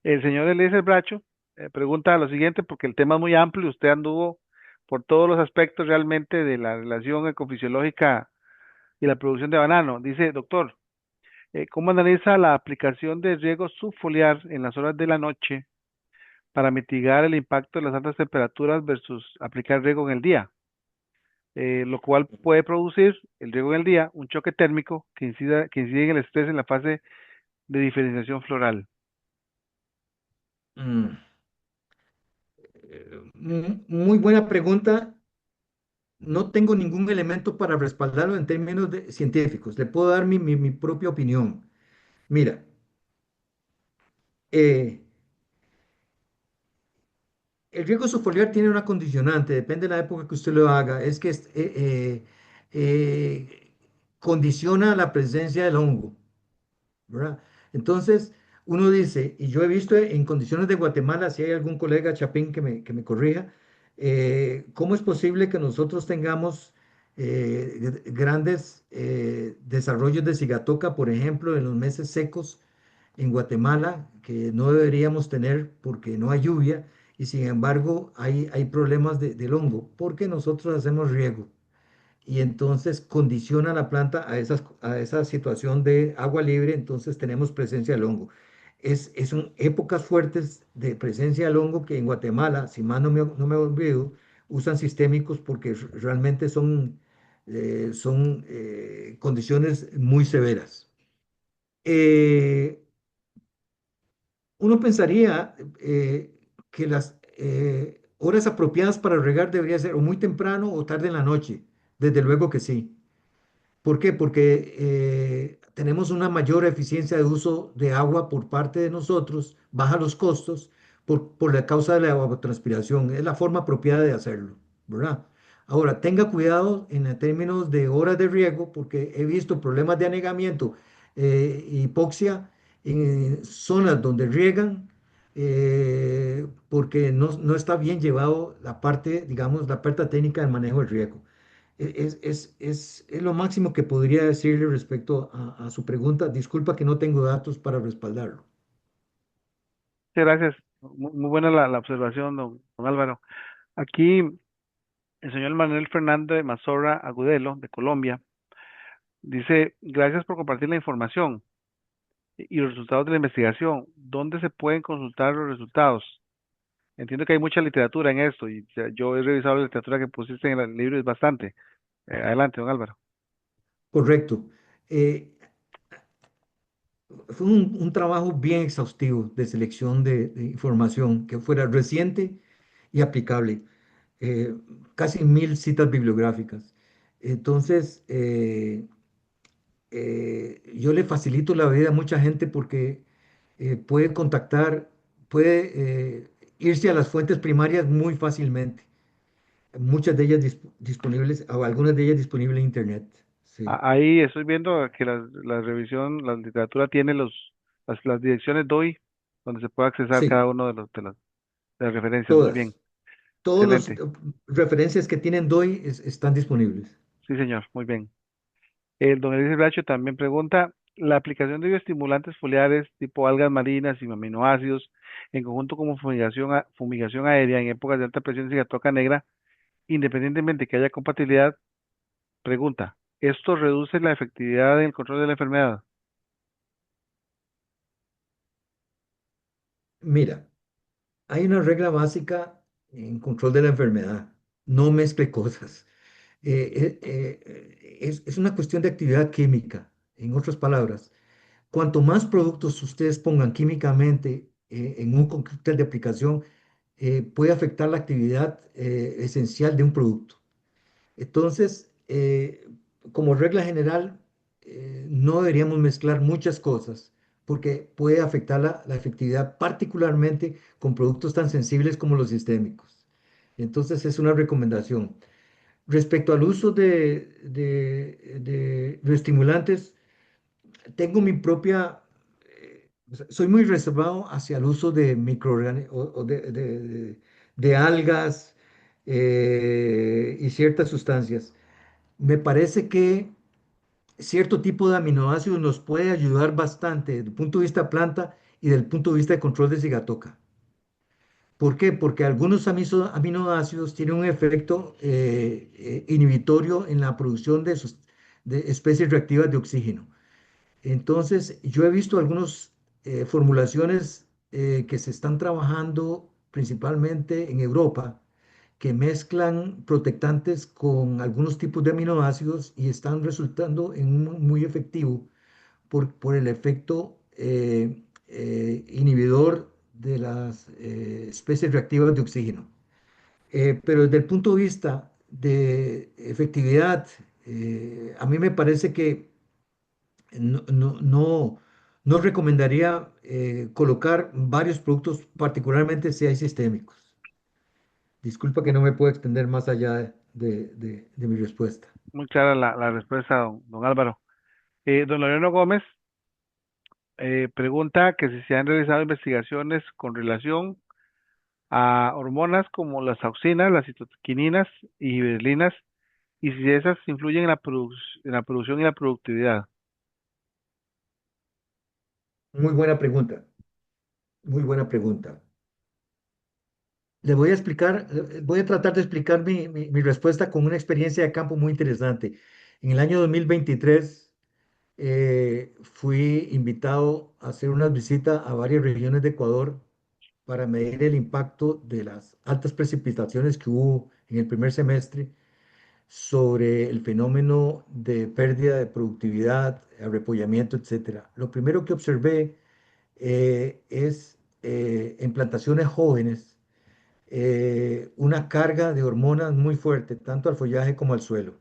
El señor Eliezer Bracho pregunta lo siguiente, porque el tema es muy amplio. Usted anduvo por todos los aspectos realmente de la relación ecofisiológica y la producción de banano. Dice, doctor, ¿cómo analiza la aplicación de riego subfoliar en las horas de la noche para mitigar el impacto de las altas temperaturas versus aplicar riego en el día? Lo cual puede producir el riego en el día un choque térmico que incide en el estrés en la fase de diferenciación floral. Mm, Muy buena pregunta. No tengo ningún elemento para respaldarlo en términos científicos. Le puedo dar mi propia opinión. Mira, eh, el riego subfoliar tiene una condicionante, depende de la época que usted lo haga, es que eh, condiciona la presencia del hongo, ¿verdad? Entonces, uno dice, y yo he visto en condiciones de Guatemala, si hay algún colega chapín que me corrija, ¿cómo es posible que nosotros tengamos grandes desarrollos de cigatoca, por ejemplo, en los meses secos en Guatemala, que no deberíamos tener porque no hay lluvia, y sin embargo hay problemas del hongo, porque nosotros hacemos riego? Y entonces condiciona la planta a esa situación de agua libre, entonces tenemos presencia del hongo. Son épocas fuertes de presencia del hongo que en Guatemala, si más no me olvido, usan sistémicos porque realmente son condiciones muy severas. Eh, Uno pensaría que las horas apropiadas para regar debería ser o muy temprano o tarde en la noche. Desde luego que sí. ¿Por qué? Porque tenemos una mayor eficiencia de uso de agua por parte de nosotros, baja los costos por la causa de la evapotranspiración. Es la forma apropiada de hacerlo, ¿verdad? Ahora, tenga cuidado en términos de horas de riego, porque he visto problemas de anegamiento hipoxia en zonas donde riegan, porque no está bien llevado la parte, digamos, la parte técnica del manejo del riego. Es lo máximo que podría decirle respecto a su pregunta. Disculpa que no tengo datos para respaldarlo. Muchas gracias. Muy buena la observación, don Álvaro. Aquí el señor Manuel Fernando de Mazorra Agudelo, de Colombia, dice, gracias por compartir la información y los resultados de la investigación. ¿Dónde se pueden consultar los resultados? Entiendo que hay mucha literatura en esto y yo he revisado la literatura que pusiste en el libro, es bastante. Adelante, don Álvaro. Correcto. Eh, Fue un trabajo bien exhaustivo de selección de información que fuera reciente y aplicable. eh, Casi 1000 citas bibliográficas. Entonces, yo le facilito la vida a mucha gente porque puede contactar, puede irse a las fuentes primarias muy fácilmente. Muchas de ellas disponibles, o algunas de ellas disponibles en Internet. Sí, Ahí estoy viendo que la revisión, la literatura tiene las direcciones DOI donde se puede accesar cada sí, uno de las referencias. Muy bien, todas. Todos los excelente. referencias que tienen DOI están disponibles. Sí, señor, muy bien. El don Eliezer Bracho también pregunta, la aplicación de bioestimulantes foliares tipo algas marinas y aminoácidos en conjunto como fumigación aérea en épocas de alta presión en cigatoca negra, independientemente que haya compatibilidad, pregunta, ¿esto reduce la efectividad en el control de la enfermedad? Mira, hay una regla básica en control de la enfermedad. No mezcle cosas. Es una cuestión de actividad química. En otras palabras, cuanto más productos ustedes pongan químicamente en un cóctel de aplicación, puede afectar la actividad esencial de un producto. Entonces, como regla general, no deberíamos mezclar muchas cosas porque puede afectar la efectividad, particularmente con productos tan sensibles como los sistémicos. Entonces, es una recomendación. Respecto al uso de bioestimulantes, tengo mi propia, o sea, soy muy reservado hacia el uso de microorganismos o de algas y ciertas sustancias. Me parece que cierto tipo de aminoácidos nos puede ayudar bastante desde el punto de vista planta y del punto de vista de control de cigatoca. ¿Por qué? Porque algunos aminoácidos tienen un efecto inhibitorio en la producción de especies reactivas de oxígeno. Entonces, yo he visto algunas formulaciones que se están trabajando principalmente en Europa, que mezclan protectantes con algunos tipos de aminoácidos y están resultando en muy efectivo por el efecto inhibidor de las especies reactivas de oxígeno. Pero desde el punto de vista de efectividad, a mí me parece que no recomendaría colocar varios productos, particularmente si hay sistémicos. Disculpa que no me puedo extender más allá de mi respuesta. Muy clara la respuesta, don Álvaro. Don Loreno Gómez pregunta que si se han realizado investigaciones con relación a hormonas como las auxinas, las citoquininas y giberelinas, y si esas influyen en en la producción y la productividad. Muy buena pregunta, muy buena pregunta. Le voy a explicar, voy a tratar de explicar mi respuesta con una experiencia de campo muy interesante. En el año 2023 fui invitado a hacer una visita a varias regiones de Ecuador para medir el impacto de las altas precipitaciones que hubo en el primer semestre sobre el fenómeno de pérdida de productividad, arrepollamiento, etcétera. Lo primero que observé es en plantaciones jóvenes una carga de hormonas muy fuerte, tanto al follaje como al suelo.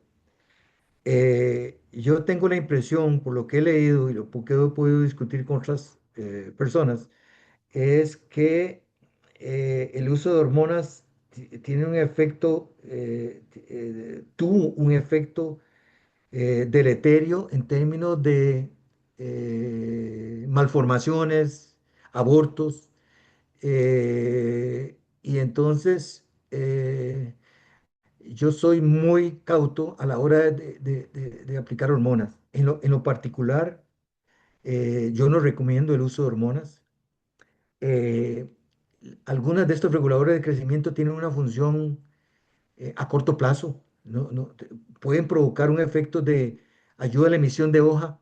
Yo tengo la impresión, por lo que he leído y lo que he podido discutir con otras personas, es que el uso de hormonas tiene un efecto, tuvo un efecto deleterio en términos de malformaciones, abortos, y entonces yo soy muy cauto a la hora de aplicar hormonas. En lo particular, yo no recomiendo el uso de hormonas. Eh, Algunas de estos reguladores de crecimiento tienen una función a corto plazo. Pueden provocar un efecto de ayuda a la emisión de hoja,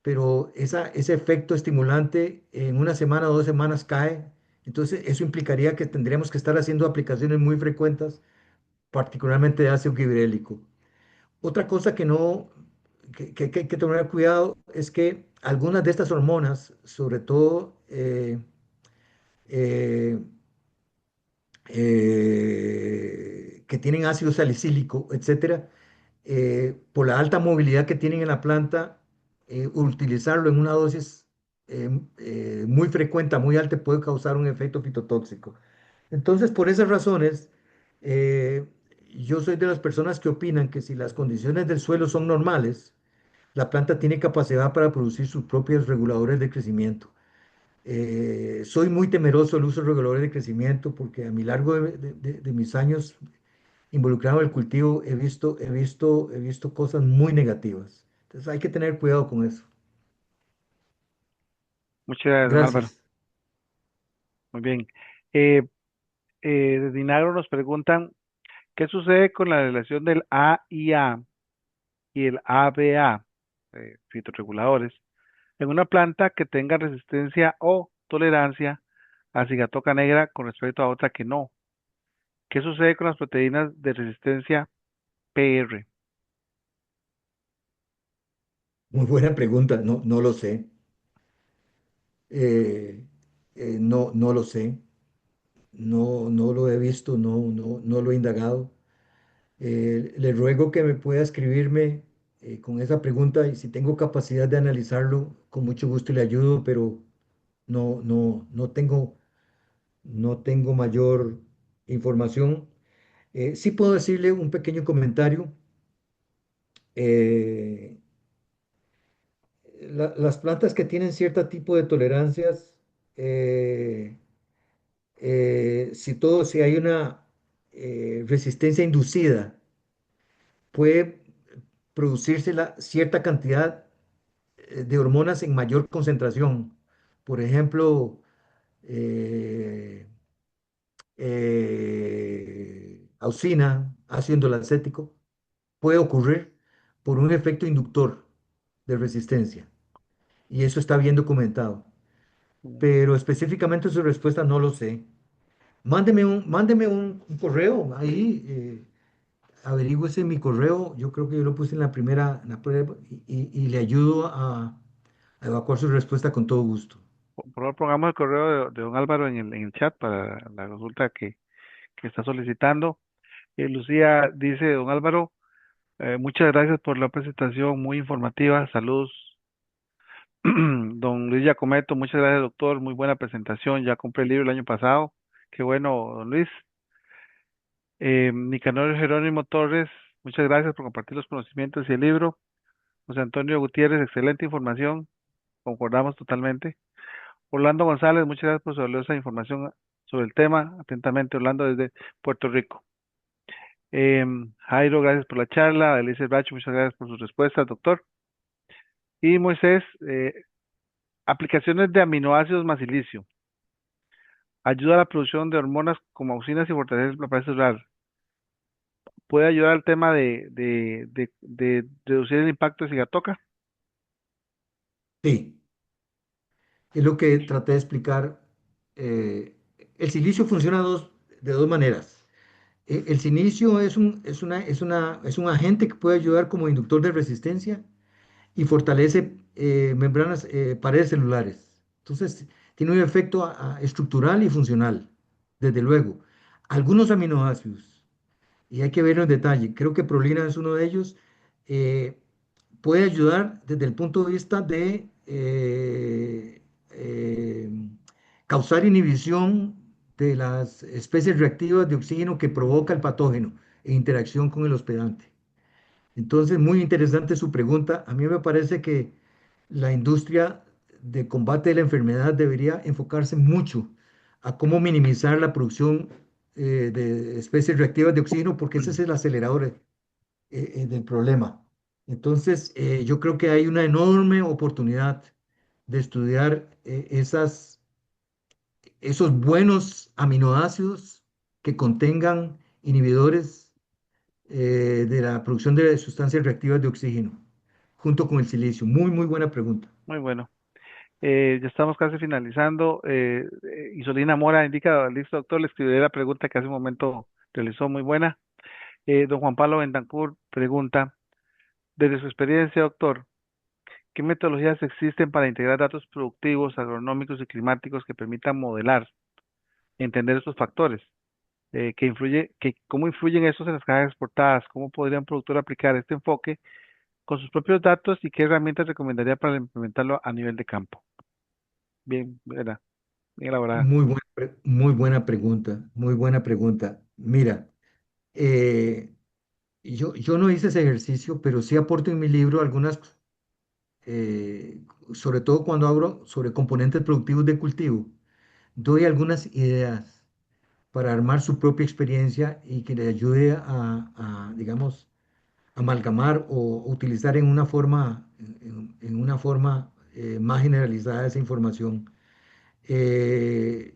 pero ese efecto estimulante en una semana o 2 semanas cae. Entonces, eso implicaría que tendríamos que estar haciendo aplicaciones muy frecuentes, particularmente de ácido gibrélico. Otra cosa que no, que hay que tener cuidado es que algunas de estas hormonas, sobre todo eh, que tienen ácido salicílico, etcétera, por la alta movilidad que tienen en la planta, utilizarlo en una dosis muy frecuente, muy alta, puede causar un efecto fitotóxico. Entonces, por esas razones, eh, yo soy de las personas que opinan que si las condiciones del suelo son normales, la planta tiene capacidad para producir sus propios reguladores de crecimiento. Soy muy temeroso del uso de reguladores de crecimiento porque a mi largo de mis años involucrado en el cultivo he visto cosas muy negativas. Entonces hay que tener cuidado con eso. Muchas gracias, don Álvaro. Gracias. Muy bien. Eh, de Dinagro nos preguntan, ¿qué sucede con la relación del AIA y el ABA, fitorreguladores, en una planta que tenga resistencia o tolerancia a cigatoca negra con respecto a otra que no? ¿Qué sucede con las proteínas de resistencia PR? Muy buena pregunta. No, no lo sé. No, no lo sé. No, no lo he visto. No, no, no lo he indagado. Le ruego que me pueda escribirme con esa pregunta y si tengo capacidad de analizarlo, con mucho gusto le ayudo, pero no, no, no tengo mayor información. Sí puedo decirle un pequeño comentario. Eh, las plantas que tienen cierto tipo de tolerancias, eh, si hay una resistencia inducida, puede producirse cierta cantidad de hormonas en mayor concentración. Por ejemplo, eh, auxina, ácido indolacético, puede ocurrir por un efecto inductor de resistencia. Y eso está bien documentado. Pero específicamente su respuesta no lo sé. Mándeme un correo ahí, averígüese mi correo. Yo creo que yo lo puse en la prueba y le ayudo a evacuar su respuesta con todo gusto. Por favor, pongamos el correo de don Álvaro en el chat para la consulta que está solicitando. Lucía dice, don Álvaro, muchas gracias por la presentación, muy informativa. Saludos. Don Luis Giacometto, muchas gracias, doctor. Muy buena presentación. Ya compré el libro el año pasado. Qué bueno, don Luis. Nicanor Jerónimo Torres, muchas gracias por compartir los conocimientos y el libro. José Antonio Gutiérrez, excelente información. Concordamos totalmente. Orlando González, muchas gracias por su valiosa información sobre el tema. Atentamente, Orlando, desde Puerto Rico. Jairo, gracias por la charla. Elise Bracho, muchas gracias por sus respuestas, doctor. Y Moisés, aplicaciones de aminoácidos más silicio. Ayuda a la producción de hormonas como auxinas y fortalece la pared celular. Puede ayudar al tema de reducir el impacto de cigatoca. Sí, es lo que traté de explicar. Eh, el silicio funciona de dos maneras. El silicio es un agente que puede ayudar como inductor de resistencia y fortalece membranas, paredes celulares. Entonces, tiene un efecto estructural y funcional, desde luego. Algunos aminoácidos, y hay que verlo en detalle, creo que prolina es uno de ellos, eh, puede ayudar desde el punto de vista de causar inhibición de las especies reactivas de oxígeno que provoca el patógeno en interacción con el hospedante. Entonces, muy interesante su pregunta. A mí me parece que la industria de combate de la enfermedad debería enfocarse mucho a cómo minimizar la producción de especies reactivas de oxígeno, porque ese es el acelerador del problema. Entonces, yo creo que hay una enorme oportunidad de estudiar esos buenos aminoácidos que contengan inhibidores de la producción de sustancias reactivas de oxígeno, junto con el silicio. Muy, muy buena pregunta. Muy bueno. Ya estamos casi finalizando. Isolina Mora indica, listo, doctor, le escribiré la pregunta que hace un momento realizó, muy buena. Don Juan Pablo Bentancur pregunta, desde su experiencia, doctor, ¿qué metodologías existen para integrar datos productivos, agronómicos y climáticos que permitan modelar, entender estos factores? ¿Cómo influyen estos en las cajas exportadas? ¿Cómo podría un productor aplicar este enfoque con sus propios datos y qué herramientas recomendaría para implementarlo a nivel de campo? Bien, ¿verdad? Bien elaborada. Muy buena pregunta, muy buena pregunta. Mira, eh, yo no hice ese ejercicio, pero sí aporto en mi libro algunas, eh, sobre todo cuando hablo sobre componentes productivos de cultivo, doy algunas ideas para armar su propia experiencia y que le ayude digamos, amalgamar o utilizar en una forma más generalizada esa información. Eh,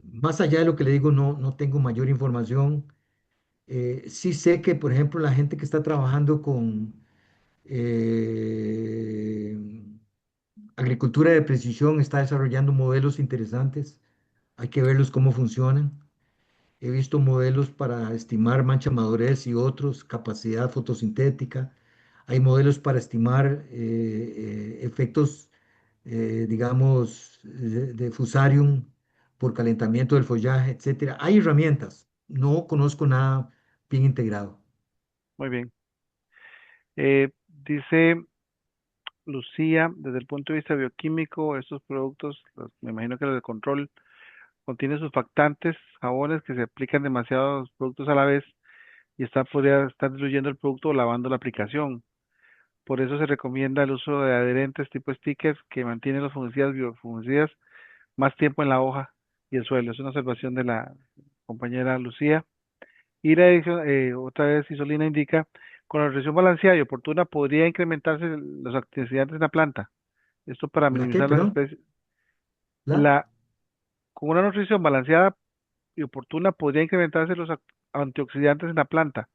Más allá de lo que le digo, no tengo mayor información. Sí sé que, por ejemplo, la gente que está trabajando con eh, agricultura de precisión está desarrollando modelos interesantes. Hay que verlos cómo funcionan. He visto modelos para estimar mancha madurez y otros, capacidad fotosintética. Hay modelos para estimar efectos, digamos, de fusarium por calentamiento del follaje, etcétera. Hay herramientas. No conozco nada bien integrado. Muy bien. Dice Lucía, desde el punto de vista bioquímico, estos productos, me imagino que los de control, contienen surfactantes, jabones que se aplican demasiados productos a la vez y podría estar diluyendo el producto o lavando la aplicación. Por eso se recomienda el uso de adherentes tipo stickers que mantienen los fungicidas, biofungicidas más tiempo en la hoja y el suelo. Es una observación de la compañera Lucía. Y la edición, otra vez Isolina indica, con la nutrición balanceada y oportuna podría incrementarse los antioxidantes en la planta. Esto para ¿La qué, minimizar las perdón? especies. ¿La? La, con una nutrición balanceada y oportuna podría incrementarse los antioxidantes en la planta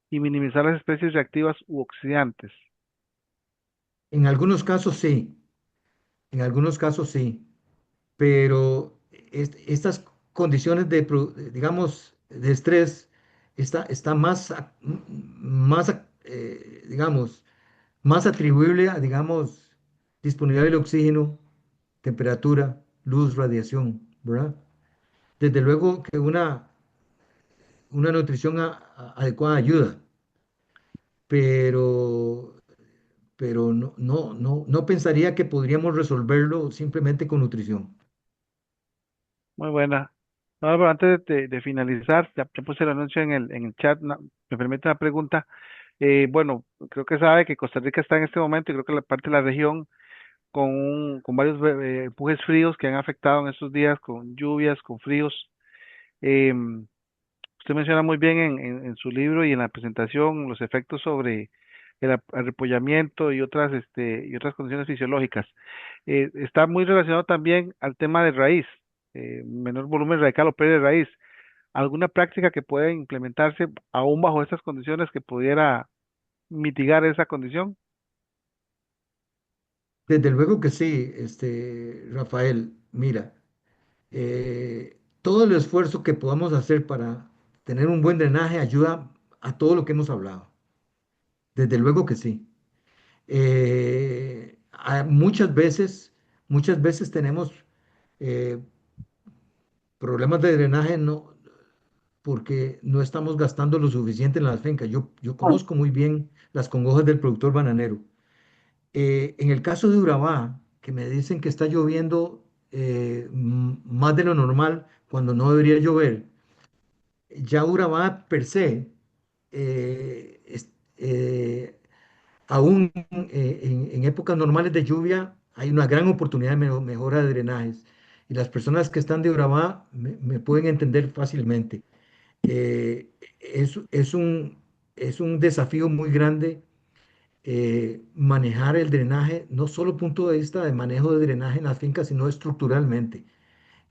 y minimizar las especies reactivas u oxidantes. En algunos casos sí, en algunos casos sí, pero estas condiciones digamos, de estrés está digamos, más atribuible a, digamos, disponibilidad del oxígeno, temperatura, luz, radiación, ¿verdad? Desde luego que una nutrición adecuada ayuda, pero, pero no pensaría que podríamos resolverlo simplemente con nutrición. Muy buena. No, Álvaro, antes de finalizar, ya puse el anuncio en el chat, me permite una pregunta. Bueno, creo que sabe que Costa Rica está en este momento, y creo que la parte de la región, con varios empujes fríos que han afectado en estos días, con lluvias, con fríos. Em, Usted menciona muy bien en su libro y en la presentación los efectos sobre el arrepollamiento y otras condiciones fisiológicas. Está muy relacionado también al tema de raíz, menor volumen radical o pérdida de raíz. ¿Alguna práctica que pueda implementarse aún bajo estas condiciones que pudiera mitigar esa condición? Desde luego que sí, Rafael, mira, todo el esfuerzo que podamos hacer para tener un buen drenaje ayuda a todo lo que hemos hablado. Desde luego que sí. Muchas veces tenemos eh, problemas de drenaje porque no estamos gastando lo suficiente en las fincas. Yo conozco muy bien las congojas del productor bananero. En el caso de Urabá, que me dicen que está lloviendo más de lo normal cuando no debería llover, ya Urabá per se, eh, es- eh, aún en épocas normales de lluvia, hay una gran oportunidad de mejora de drenajes. y las personas que están de Urabá me pueden entender fácilmente. Eh, es es un desafío muy grande manejar el drenaje, no solo punto de vista de manejo de drenaje en las fincas, sino estructuralmente.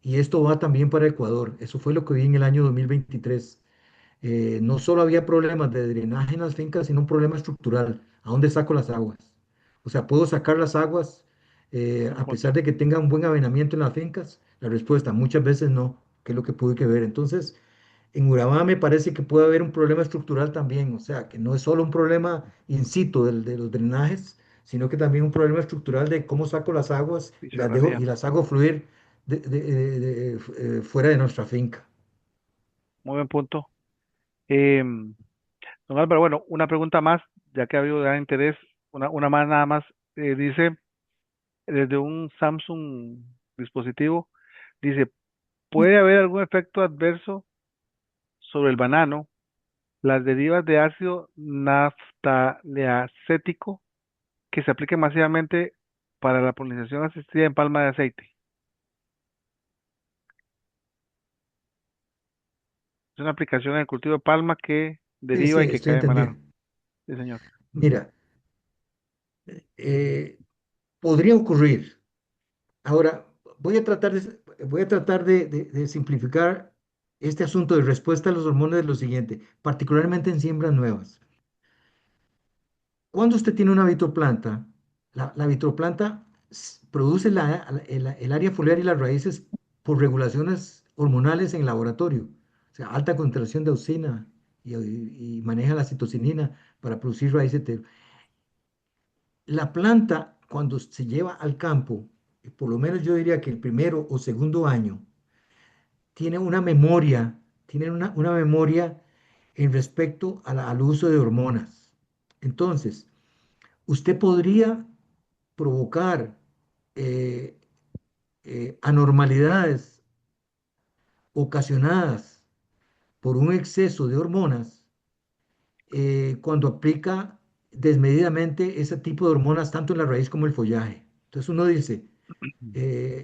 Y esto va también para Ecuador. Eso fue lo que vi en el año 2023. No solo había problemas de drenaje en las fincas, sino un problema estructural. ¿A dónde saco las aguas? O sea, ¿puedo sacar las aguas Buen a pesar punto. de que tenga un buen avenamiento en las fincas? La respuesta, muchas veces no, que es lo que pude que ver. Entonces, en Urabá me parece que puede haber un problema estructural también, o sea, que no es solo un problema in situ de los drenajes, sino que también un problema estructural de cómo saco las aguas y las dejo Fisiografía. y las hago fluir fuera de nuestra finca. Muy buen punto. Em, Don Álvaro, bueno, una pregunta más, ya que ha habido gran interés, una más nada más. Dice, desde un Samsung dispositivo, dice, ¿puede haber algún efecto adverso sobre el banano, las derivas de ácido naftaleacético que se apliquen masivamente para la polinización asistida en palma de aceite? Es una aplicación en el cultivo de palma que Sí, sí, deriva y que estoy cae en banano. entendiendo. Sí, señor. Mira, eh, podría ocurrir. Ahora, voy a tratar de simplificar este asunto de respuesta a los hormonas de lo siguiente, particularmente en siembras nuevas. Cuando usted tiene una vitroplanta, la vitroplanta produce el área foliar y las raíces por regulaciones hormonales en laboratorio, o sea, alta concentración de auxina y maneja la citocinina para producir raíces. La planta, cuando se lleva al campo, por lo menos yo diría que el primero o segundo año, tiene una memoria, tiene una memoria en respecto al uso de hormonas. Entonces, usted podría provocar eh, anormalidades ocasionadas por un exceso de hormonas cuando aplica desmedidamente ese tipo de hormonas tanto en la raíz como el follaje. Entonces uno dice,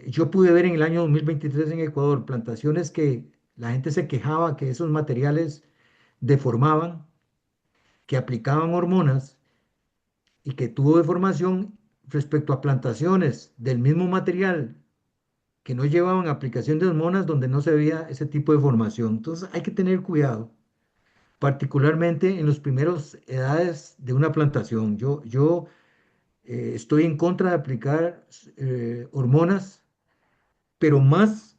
yo pude ver en el año 2023 en Ecuador plantaciones que la gente se quejaba que esos materiales deformaban, que aplicaban hormonas y que tuvo deformación respecto a plantaciones del mismo material que no llevaban aplicación de hormonas donde no se veía ese tipo de formación. Entonces hay que tener cuidado, particularmente en las primeras edades de una plantación. Yo estoy en contra de aplicar hormonas, pero más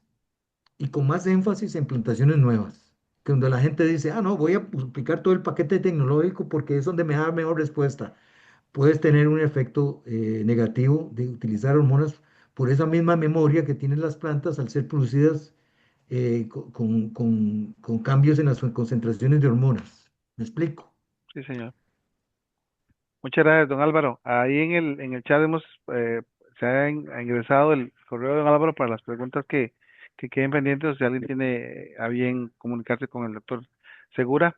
y con más énfasis en plantaciones nuevas. Que donde la gente dice, ah, no, voy a aplicar todo el paquete tecnológico porque es donde me da mejor respuesta. Puedes tener un efecto negativo de utilizar hormonas por esa misma memoria que tienen las plantas al ser producidas con cambios en las concentraciones de hormonas. ¿Me explico? Sí, señor. Muchas gracias, don Álvaro. Ahí en el chat eh, se ha ingresado el correo de don Álvaro para las preguntas que queden pendientes o si alguien tiene a bien comunicarse con el doctor Segura.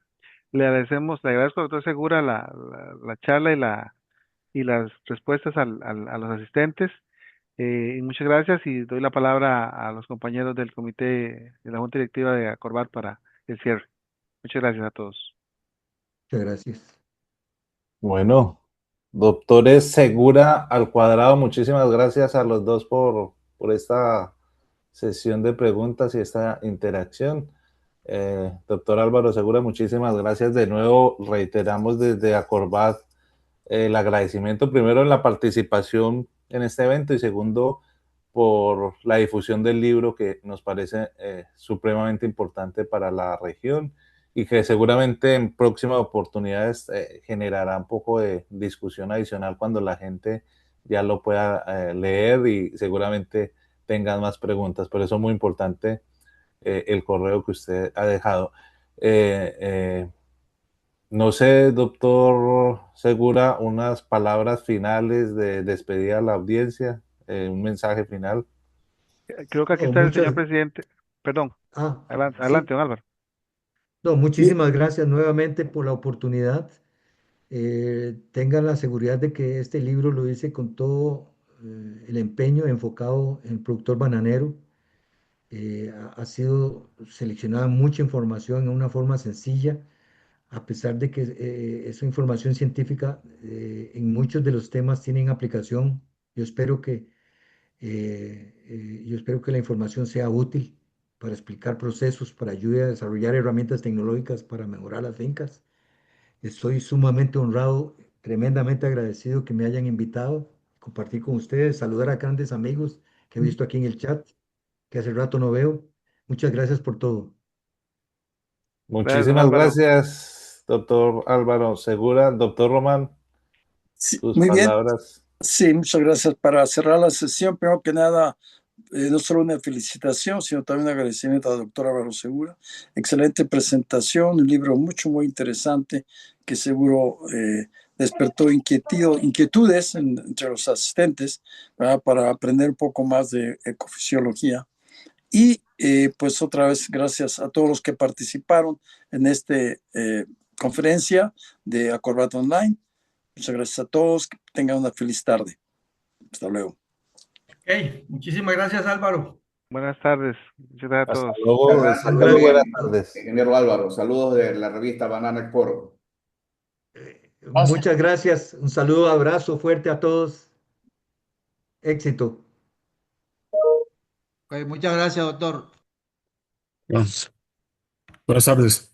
Le agradezco al doctor Segura la charla y las respuestas a los asistentes. Y muchas gracias y doy la palabra a los compañeros del comité de la Junta Directiva de Acorbat para el cierre. Muchas gracias a todos. Muchas gracias. Bueno, doctores Segura al cuadrado, muchísimas gracias a los dos por esta sesión de preguntas y esta interacción. Doctor Álvaro Segura, muchísimas gracias de nuevo. Reiteramos desde Acorbat el agradecimiento primero en la participación en este evento y segundo por la difusión del libro que nos parece supremamente importante para la región y que seguramente en próximas oportunidades generará un poco de discusión adicional cuando la gente ya lo pueda leer y seguramente tengan más preguntas. Por eso es muy importante el correo que usted ha dejado. Eh, eh, no sé, doctor Segura, unas palabras finales de despedida a la audiencia, un mensaje final. Creo que aquí No, está el señor presidente. Perdón, ah, adelante, sí, adelante, don Álvaro. no, Sí, muchísimas gracias nuevamente por la oportunidad. Tengan la seguridad de que este libro lo hice con todo el empeño enfocado en el productor bananero. Ha sido seleccionada mucha información en una forma sencilla, a pesar de que esa información científica en muchos de los temas tienen aplicación. Yo espero yo espero que la información sea útil para explicar procesos, para ayudar a desarrollar herramientas tecnológicas para mejorar las fincas. Estoy sumamente honrado, tremendamente agradecido que me hayan invitado, compartir con ustedes, saludar a grandes amigos que he visto aquí en el chat, que hace rato no veo. Muchas gracias por todo. Gracias, don Muchísimas Álvaro. gracias, doctor Álvaro Segura. Doctor Román, Sí, sus muy bien. palabras. Sí, muchas gracias. Para cerrar la sesión, primero que nada, no solo una felicitación, sino también un agradecimiento a la doctora Álvaro Segura. Excelente presentación, un libro muy interesante que seguro despertó inquietudes entre los asistentes, ¿verdad? Para aprender un poco más de ecofisiología. Y pues otra vez, gracias a todos los que participaron en esta conferencia de Acrobat Online. Muchas gracias a todos, que tengan una feliz tarde. Hasta luego. Ok, muchísimas gracias, Álvaro. Buenas tardes. Muchas gracias a Hasta todos. luego, Muchas hasta gracias luego, buenas también, tardes. ingeniero Álvaro. Saludos de la revista Banana Export. Muchas gracias. Un saludo, abrazo fuerte a todos. Éxito. Ok, muchas gracias, doctor. Bueno, buenas tardes.